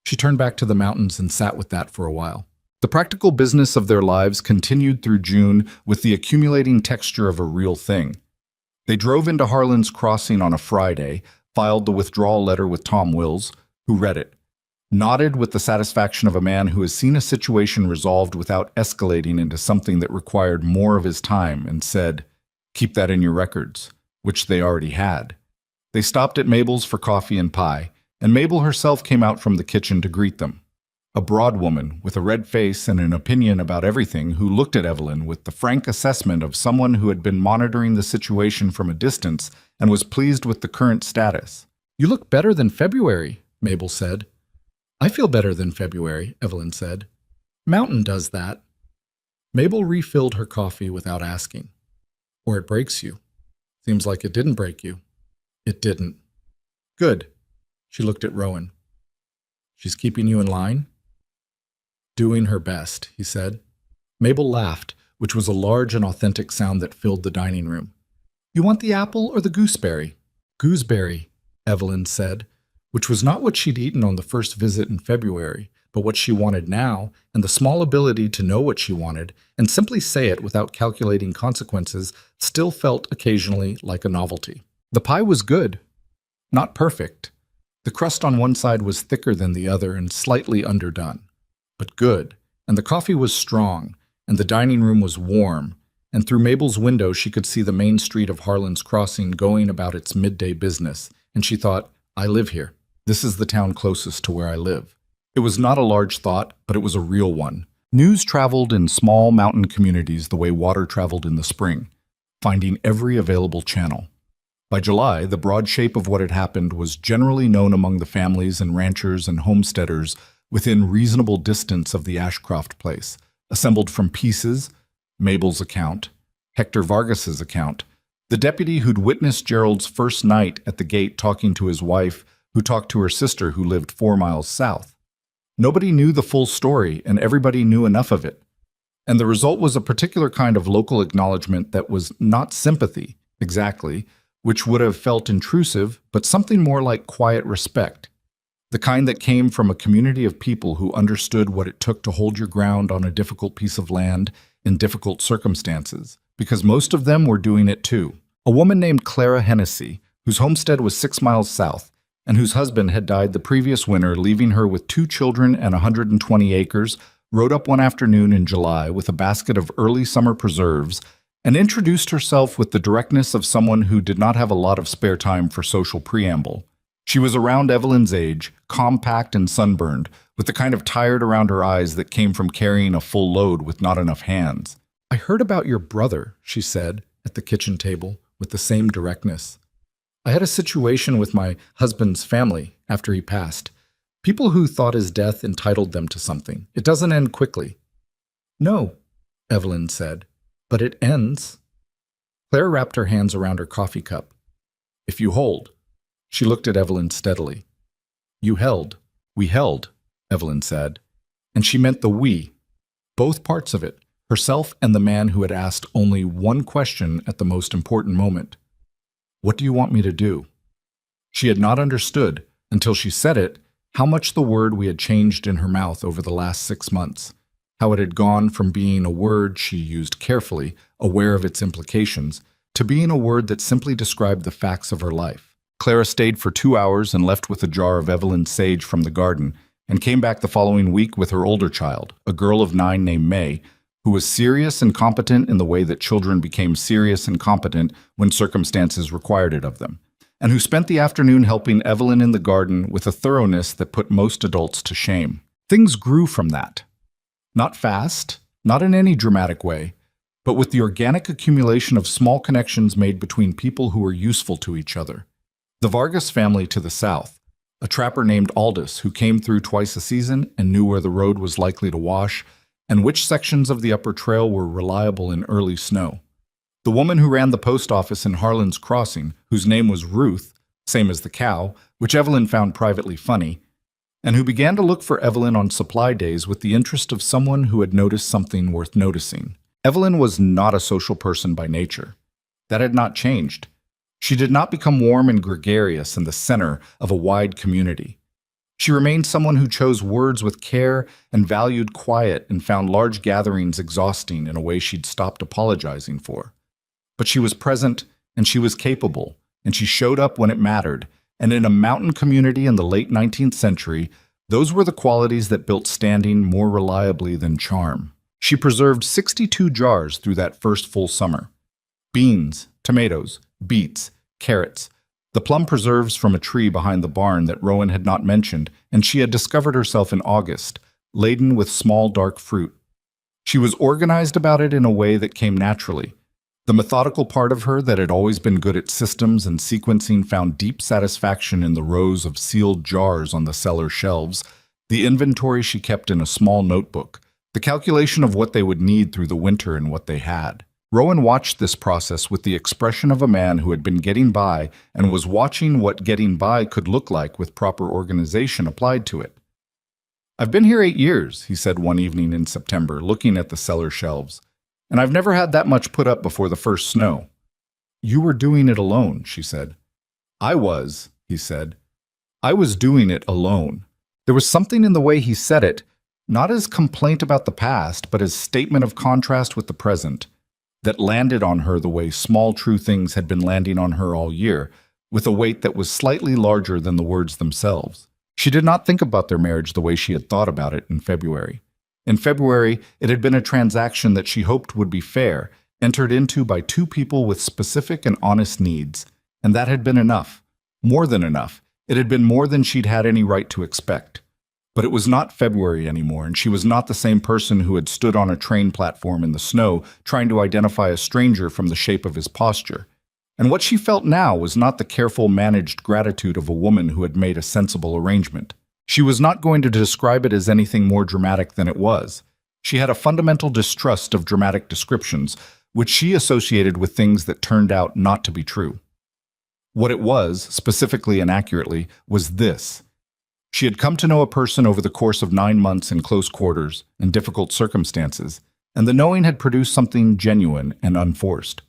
A: She turned back to the mountains and sat with that for a while. The practical business of their lives continued through June with the accumulating texture of a real thing. They drove into Harlan's Crossing on a Friday, filed the withdrawal letter with Tom Wills, who read it, nodded with the satisfaction of a man who has seen a situation resolved without escalating into something that required more of his time, and said, "Keep that in your records," which they already had. They stopped at Mabel's for coffee and pie, and Mabel herself came out from the kitchen to greet them. A broad woman with a red face and an opinion about everything who looked at Evelyn with the frank assessment of someone who had been monitoring the situation from a distance and was pleased with the current status. "You look better than February," Mabel said. "I feel better than February," Evelyn said. "Mountain does that." Mabel refilled her coffee without asking. "Or it breaks you. Seems like it didn't break you." "It didn't." "Good." She looked at Rowan. "She's keeping you in line?" "Doing her best," he said. Mabel laughed, which was a large and authentic sound that filled the dining room. "You want the apple or the gooseberry?" "Gooseberry," Evelyn said, which was not what she'd eaten on the first visit in February, but what she wanted now, and the small ability to know what she wanted and simply say it without calculating consequences still felt occasionally like a novelty. The pie was good. Not perfect. The crust on one side was thicker than the other and slightly underdone. But good, and the coffee was strong, and the dining room was warm, and through Mabel's window she could see the main street of Harlan's Crossing going about its midday business, and she thought, "I live here. This is the town closest to where I live." It was not a large thought, but it was a real one. News traveled in small mountain communities the way water traveled in the spring, finding every available channel. By July, the broad shape of what had happened was generally known among the families and ranchers and homesteaders within reasonable distance of the Ashcroft place, assembled from pieces, Mabel's account, Hector Vargas's account, the deputy who'd witnessed Gerald's first night at the gate talking to his wife, who talked to her sister who lived 4 miles south. Nobody knew the full story, and everybody knew enough of it. And the result was a particular kind of local acknowledgement that was not sympathy, exactly, which would have felt intrusive, but something more like quiet respect. The kind that came from a community of people who understood what it took to hold your ground on a difficult piece of land in difficult circumstances, because most of them were doing it too. A woman named Clara Hennessy, whose homestead was 6 miles south, and whose husband had died the previous winter, leaving her with 2 children and 120 acres, rode up one afternoon in July with a basket of early summer preserves and introduced herself with the directness of someone who did not have a lot of spare time for social preamble. She was around Evelyn's age, compact and sunburned, with the kind of tired around her eyes that came from carrying a full load with not enough hands. "I heard about your brother," she said, at the kitchen table, with the same directness. "I had a situation with my husband's family after he passed. People who thought his death entitled them to something. It doesn't end quickly." "No," Evelyn said, "but it ends." Claire wrapped her hands around her coffee cup. "If you hold." She looked at Evelyn steadily. "You held." "We held," Evelyn said. And she meant the we, both parts of it, herself and the man who had asked only one question at the most important moment. "What do you want me to do?" She had not understood, until she said it, how much the word we had changed in her mouth over the last 6 months, how it had gone from being a word she used carefully, aware of its implications, to being a word that simply described the facts of her life. Clara stayed for 2 hours and left with a jar of Evelyn's sage from the garden, and came back the following week with her older child, a girl of 9 named May, who was serious and competent in the way that children became serious and competent when circumstances required it of them, and who spent the afternoon helping Evelyn in the garden with a thoroughness that put most adults to shame. Things grew from that. Not fast, not in any dramatic way, but with the organic accumulation of small connections made between people who were useful to each other. The Vargas family to the south, a trapper named Aldous who came through twice a season and knew where the road was likely to wash, and which sections of the upper trail were reliable in early snow. The woman who ran the post office in Harlan's Crossing, whose name was Ruth, same as the cow, which Evelyn found privately funny, and who began to look for Evelyn on supply days with the interest of someone who had noticed something worth noticing. Evelyn was not a social person by nature. That had not changed. She did not become warm and gregarious in the center of a wide community. She remained someone who chose words with care and valued quiet and found large gatherings exhausting in a way she'd stopped apologizing for. But she was present, and she was capable, and she showed up when it mattered, and in a mountain community in the late 19th century, those were the qualities that built standing more reliably than charm. She preserved 62 jars through that first full summer. Beans, tomatoes, beets, carrots, the plum preserves from a tree behind the barn that Rowan had not mentioned, and she had discovered herself in August, laden with small dark fruit. She was organized about it in a way that came naturally. The methodical part of her that had always been good at systems and sequencing found deep satisfaction in the rows of sealed jars on the cellar shelves, the inventory she kept in a small notebook, the calculation of what they would need through the winter and what they had. Rowan watched this process with the expression of a man who had been getting by and was watching what getting by could look like with proper organization applied to it. "I've been here 8 years," he said one evening in September, looking at the cellar shelves, "and I've never had that much put up before the first snow." "You were doing it alone," she said. "I was," he said. "I was doing it alone." There was something in the way he said it, not as complaint about the past, but as statement of contrast with the present, that landed on her the way small true things had been landing on her all year, with a weight that was slightly larger than the words themselves. She did not think about their marriage the way she had thought about it in February. In February, it had been a transaction that she hoped would be fair, entered into by two people with specific and honest needs, and that had been enough. More than enough. It had been more than she'd had any right to expect. But it was not February anymore, and she was not the same person who had stood on a train platform in the snow trying to identify a stranger from the shape of his posture. And what she felt now was not the careful, managed gratitude of a woman who had made a sensible arrangement. She was not going to describe it as anything more dramatic than it was. She had a fundamental distrust of dramatic descriptions, which she associated with things that turned out not to be true. What it was, specifically and accurately, was this. She had come to know a person over the course of 9 months in close quarters and difficult circumstances, and the knowing had produced something genuine and unforced.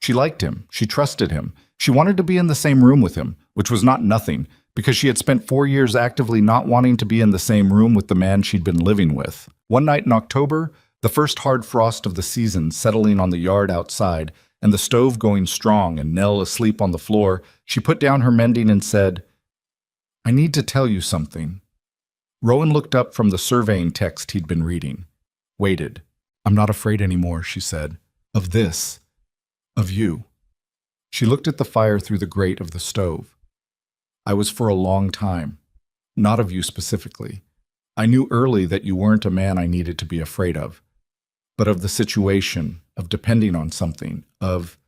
A: She liked him, she trusted him, she wanted to be in the same room with him, which was not nothing, because she had spent 4 years actively not wanting to be in the same room with the man she'd been living with. One night in October, the first hard frost of the season settling on the yard outside, and the stove going strong and Nell asleep on the floor, she put down her mending and said, "I need to tell you something." Rowan looked up from the surveying text he'd been reading. Waited. "I'm not afraid anymore," she said. "Of this. Of you." She looked at the fire through the grate of the stove. "I was for a long time. Not of you specifically. I knew early that you weren't a man I needed to be afraid of. But of the situation, of depending on something, of—"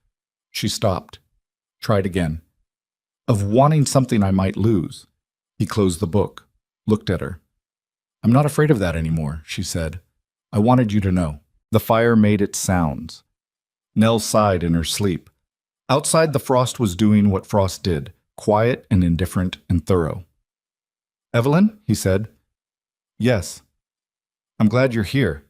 A: She stopped. Tried again. "Of wanting something I might lose." He closed the book, looked at her. "I'm not afraid of that anymore," she said. "I wanted you to know." The fire made its sounds. Nell sighed in her sleep. Outside, the frost was doing what frost did, quiet and indifferent and thorough. "Evelyn?" he said. "Yes." "I'm glad you're here."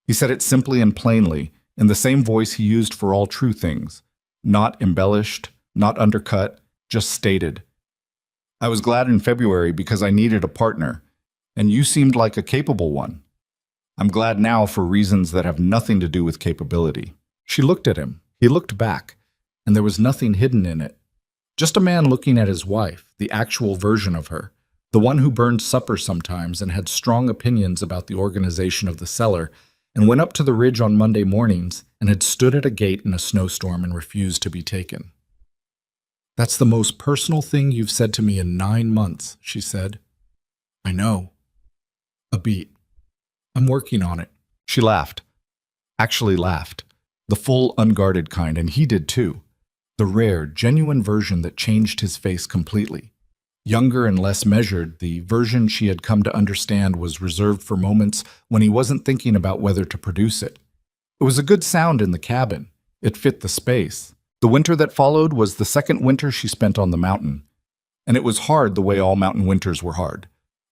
A: He said it simply and plainly, in the same voice he used for all true things, not embellished, not undercut, just stated. "I was glad in February because I needed a partner, and you seemed like a capable one. I'm glad now for reasons that have nothing to do with capability." She looked at him. He looked back, and there was nothing hidden in it. Just a man looking at his wife, the actual version of her, the one who burned supper sometimes and had strong opinions about the organization of the cellar, and went up to the ridge on Monday mornings and had stood at a gate in a snowstorm and refused to be taken. "That's the most personal thing you've said to me in 9 months," she said. "I know." A beat. "I'm working on it." She laughed. Actually laughed. The full, unguarded kind, and he did too. The rare, genuine version that changed his face completely. Younger and less measured, the version she had come to understand was reserved for moments when he wasn't thinking about whether to produce it. It was a good sound in the cabin. It fit the space. The winter that followed was the second winter she spent on the mountain. And it was hard the way all mountain winters were hard.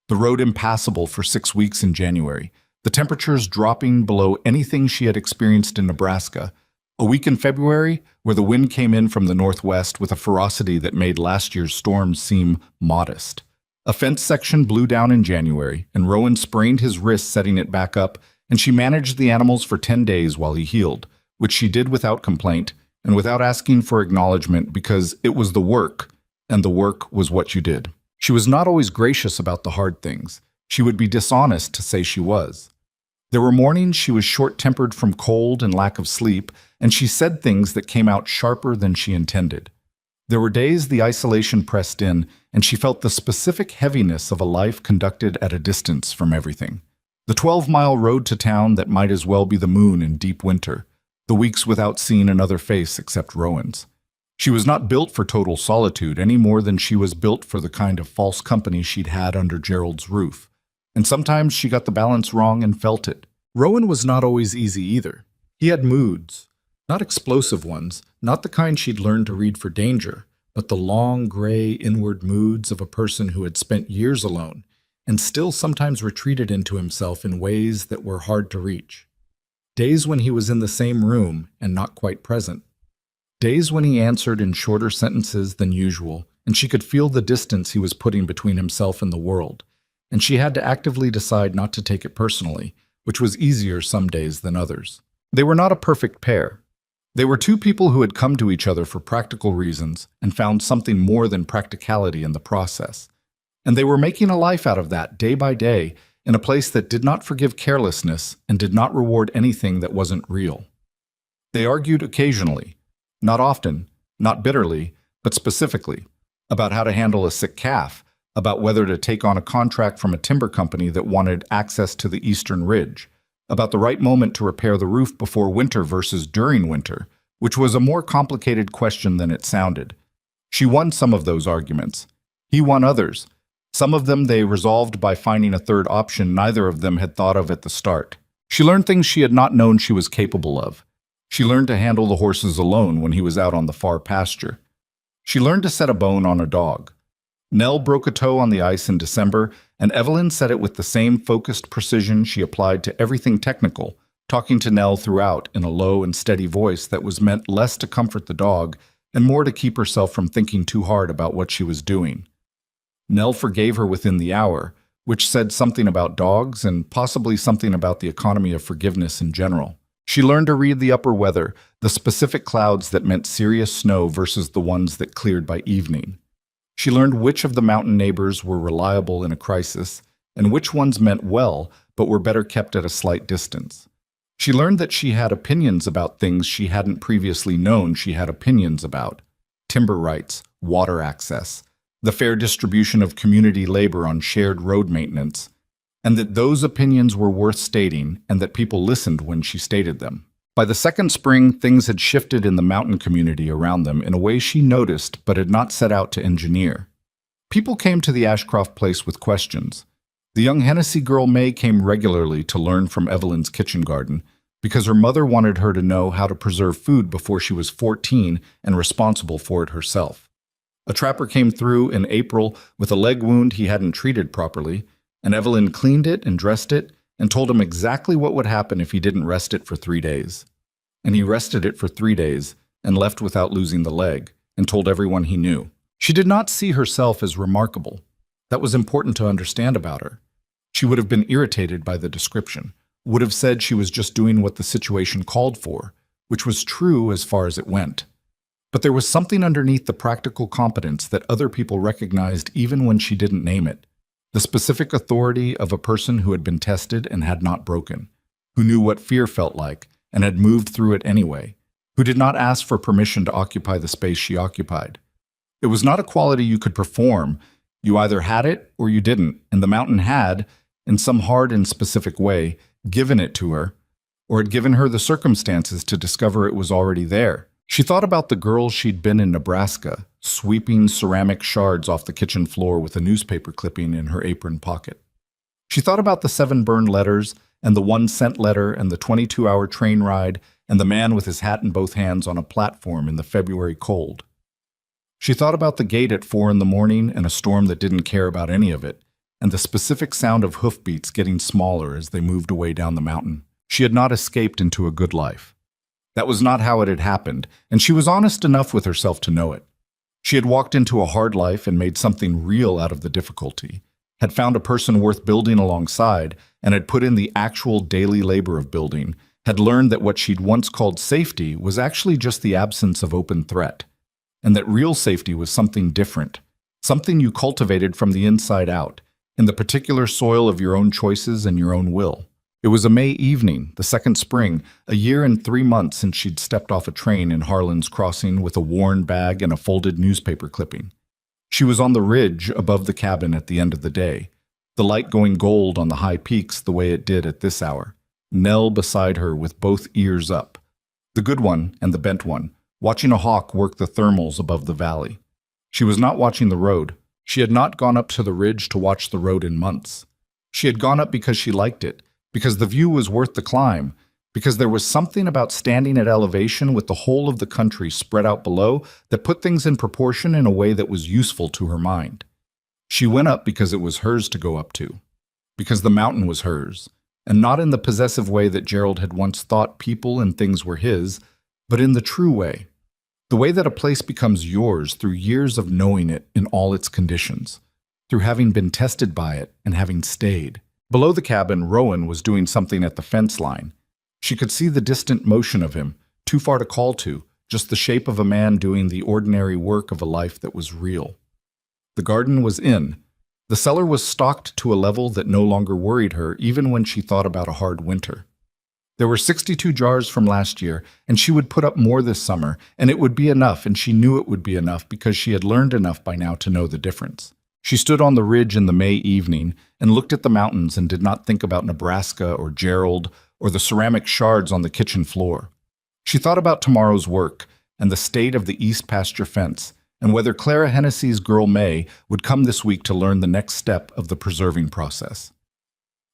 A: The road impassable for 6 weeks in January. The temperatures dropping below anything she had experienced in Nebraska. A week in February, where the wind came in from the northwest with a ferocity that made last year's storms seem modest. A fence section blew down in January, and Rowan sprained his wrist setting it back up, and she managed the animals for 10 days while he healed, which she did without complaint and without asking for acknowledgement because it was the work, and the work was what you did. She was not always gracious about the hard things. She would be dishonest to say she was. There were mornings she was short-tempered from cold and lack of sleep, and she said things that came out sharper than she intended. There were days the isolation pressed in, and she felt the specific heaviness of a life conducted at a distance from everything. The 12-mile road to town that might as well be the moon in deep winter. The weeks without seeing another face except Rowan's. She was not built for total solitude any more than she was built for the kind of false company she'd had under Gerald's roof. And sometimes she got the balance wrong and felt it. Rowan was not always easy either. He had moods. Not explosive ones, not the kind she'd learned to read for danger, but the long, gray, inward moods of a person who had spent years alone and still sometimes retreated into himself in ways that were hard to reach. Days when he was in the same room and not quite present. Days when he answered in shorter sentences than usual, and she could feel the distance he was putting between himself and the world, and she had to actively decide not to take it personally, which was easier some days than others. They were not a perfect pair. They were two people who had come to each other for practical reasons and found something more than practicality in the process. And they were making a life out of that day by day in a place that did not forgive carelessness and did not reward anything that wasn't real. They argued occasionally, not often, not bitterly, but specifically, about how to handle a sick calf, about whether to take on a contract from a timber company that wanted access to the eastern ridge, about the right moment to repair the roof before winter versus during winter, which was a more complicated question than it sounded. She won some of those arguments. He won others. Some of them they resolved by finding a third option neither of them had thought of at the start. She learned things she had not known she was capable of. She learned to handle the horses alone when he was out on the far pasture. She learned to set a bone on a dog. Nell broke a toe on the ice in December, and Evelyn said it with the same focused precision she applied to everything technical, talking to Nell throughout in a low and steady voice that was meant less to comfort the dog and more to keep herself from thinking too hard about what she was doing. Nell forgave her within the hour, which said something about dogs and possibly something about the economy of forgiveness in general. She learned to read the upper weather, the specific clouds that meant serious snow versus the ones that cleared by evening. She learned which of the mountain neighbors were reliable in a crisis, and which ones meant well, but were better kept at a slight distance. She learned that she had opinions about things she hadn't previously known she had opinions about. Timber rights, water access, the fair distribution of community labor on shared road maintenance, and that those opinions were worth stating and that people listened when she stated them. By the second spring, things had shifted in the mountain community around them in a way she noticed but had not set out to engineer. People came to the Ashcroft place with questions. The young Hennessy girl May came regularly to learn from Evelyn's kitchen garden because her mother wanted her to know how to preserve food before she was 14 and responsible for it herself. A trapper came through in April with a leg wound he hadn't treated properly, and Evelyn cleaned it and dressed it and told him exactly what would happen if he didn't rest it for 3 days. And he rested it for 3 days and left without losing the leg, and told everyone he knew. She did not see herself as remarkable. That was important to understand about her. She would have been irritated by the description, would have said she was just doing what the situation called for, which was true as far as it went. But there was something underneath the practical competence that other people recognized even when she didn't name it. The specific authority of a person who had been tested and had not broken, who knew what fear felt like and had moved through it anyway, who did not ask for permission to occupy the space she occupied. It was not a quality you could perform. You either had it or you didn't, and the mountain had, in some hard and specific way, given it to her, or had given her the circumstances to discover it was already there. She thought about the girl she'd been in Nebraska, sweeping ceramic shards off the kitchen floor with a newspaper clipping in her apron pocket. She thought about the 7 burned letters, and the 1-cent letter, and the 22-hour train ride, and the man with his hat in both hands on a platform in the February cold. She thought about the gate at 4 in the morning and a storm that didn't care about any of it, and the specific sound of hoofbeats getting smaller as they moved away down the mountain. She had not escaped into a good life. That was not how it had happened, and she was honest enough with herself to know it. She had walked into a hard life and made something real out of the difficulty, had found a person worth building alongside, and had put in the actual daily labor of building, had learned that what she'd once called safety was actually just the absence of open threat, and that real safety was something different, something you cultivated from the inside out, in the particular soil of your own choices and your own will. It was a May evening, the second spring, a year and 3 months since she'd stepped off a train in Harlan's Crossing with a worn bag and a folded newspaper clipping. She was on the ridge above the cabin at the end of the day, the light going gold on the high peaks the way it did at this hour, Nell beside her with both ears up, the good one and the bent one, watching a hawk work the thermals above the valley. She was not watching the road. She had not gone up to the ridge to watch the road in months. She had gone up because she liked it, because the view was worth the climb, because there was something about standing at elevation with the whole of the country spread out below that put things in proportion in a way that was useful to her mind. She went up because it was hers to go up to, because the mountain was hers, and not in the possessive way that Gerald had once thought people and things were his, but in the true way, the way that a place becomes yours through years of knowing it in all its conditions, through having been tested by it and having stayed. Below the cabin, Rowan was doing something at the fence line. She could see the distant motion of him, too far to call to, just the shape of a man doing the ordinary work of a life that was real. The garden was in. The cellar was stocked to a level that no longer worried her, even when she thought about a hard winter. There were 62 jars from last year, and she would put up more this summer, and it would be enough, and she knew it would be enough because she had learned enough by now to know the difference. She stood on the ridge in the May evening and looked at the mountains and did not think about Nebraska or Gerald or the ceramic shards on the kitchen floor. She thought about tomorrow's work and the state of the east pasture fence and whether Clara Hennessy's girl May would come this week to learn the next step of the preserving process.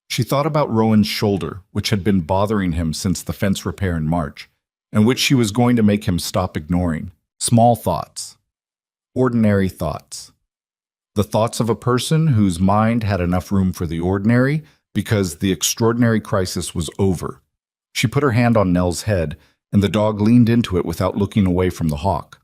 A: She thought about Rowan's shoulder, which had been bothering him since the fence repair in March, and which she was going to make him stop ignoring. Small thoughts. Ordinary thoughts. The thoughts of a person whose mind had enough room for the ordinary because the extraordinary crisis was over. She put her hand on Nell's head, and the dog leaned into it without looking away from the hawk.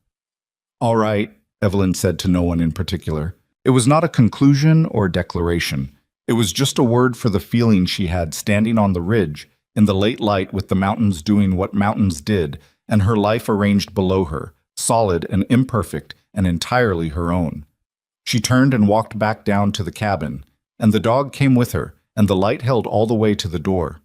A: "All right," Evelyn said to no one in particular. It was not a conclusion or a declaration. It was just a word for the feeling she had standing on the ridge in the late light with the mountains doing what mountains did and her life arranged below her, solid and imperfect and entirely her own. She turned and walked back down to the cabin, and the dog came with her, and the light held all the way to the door.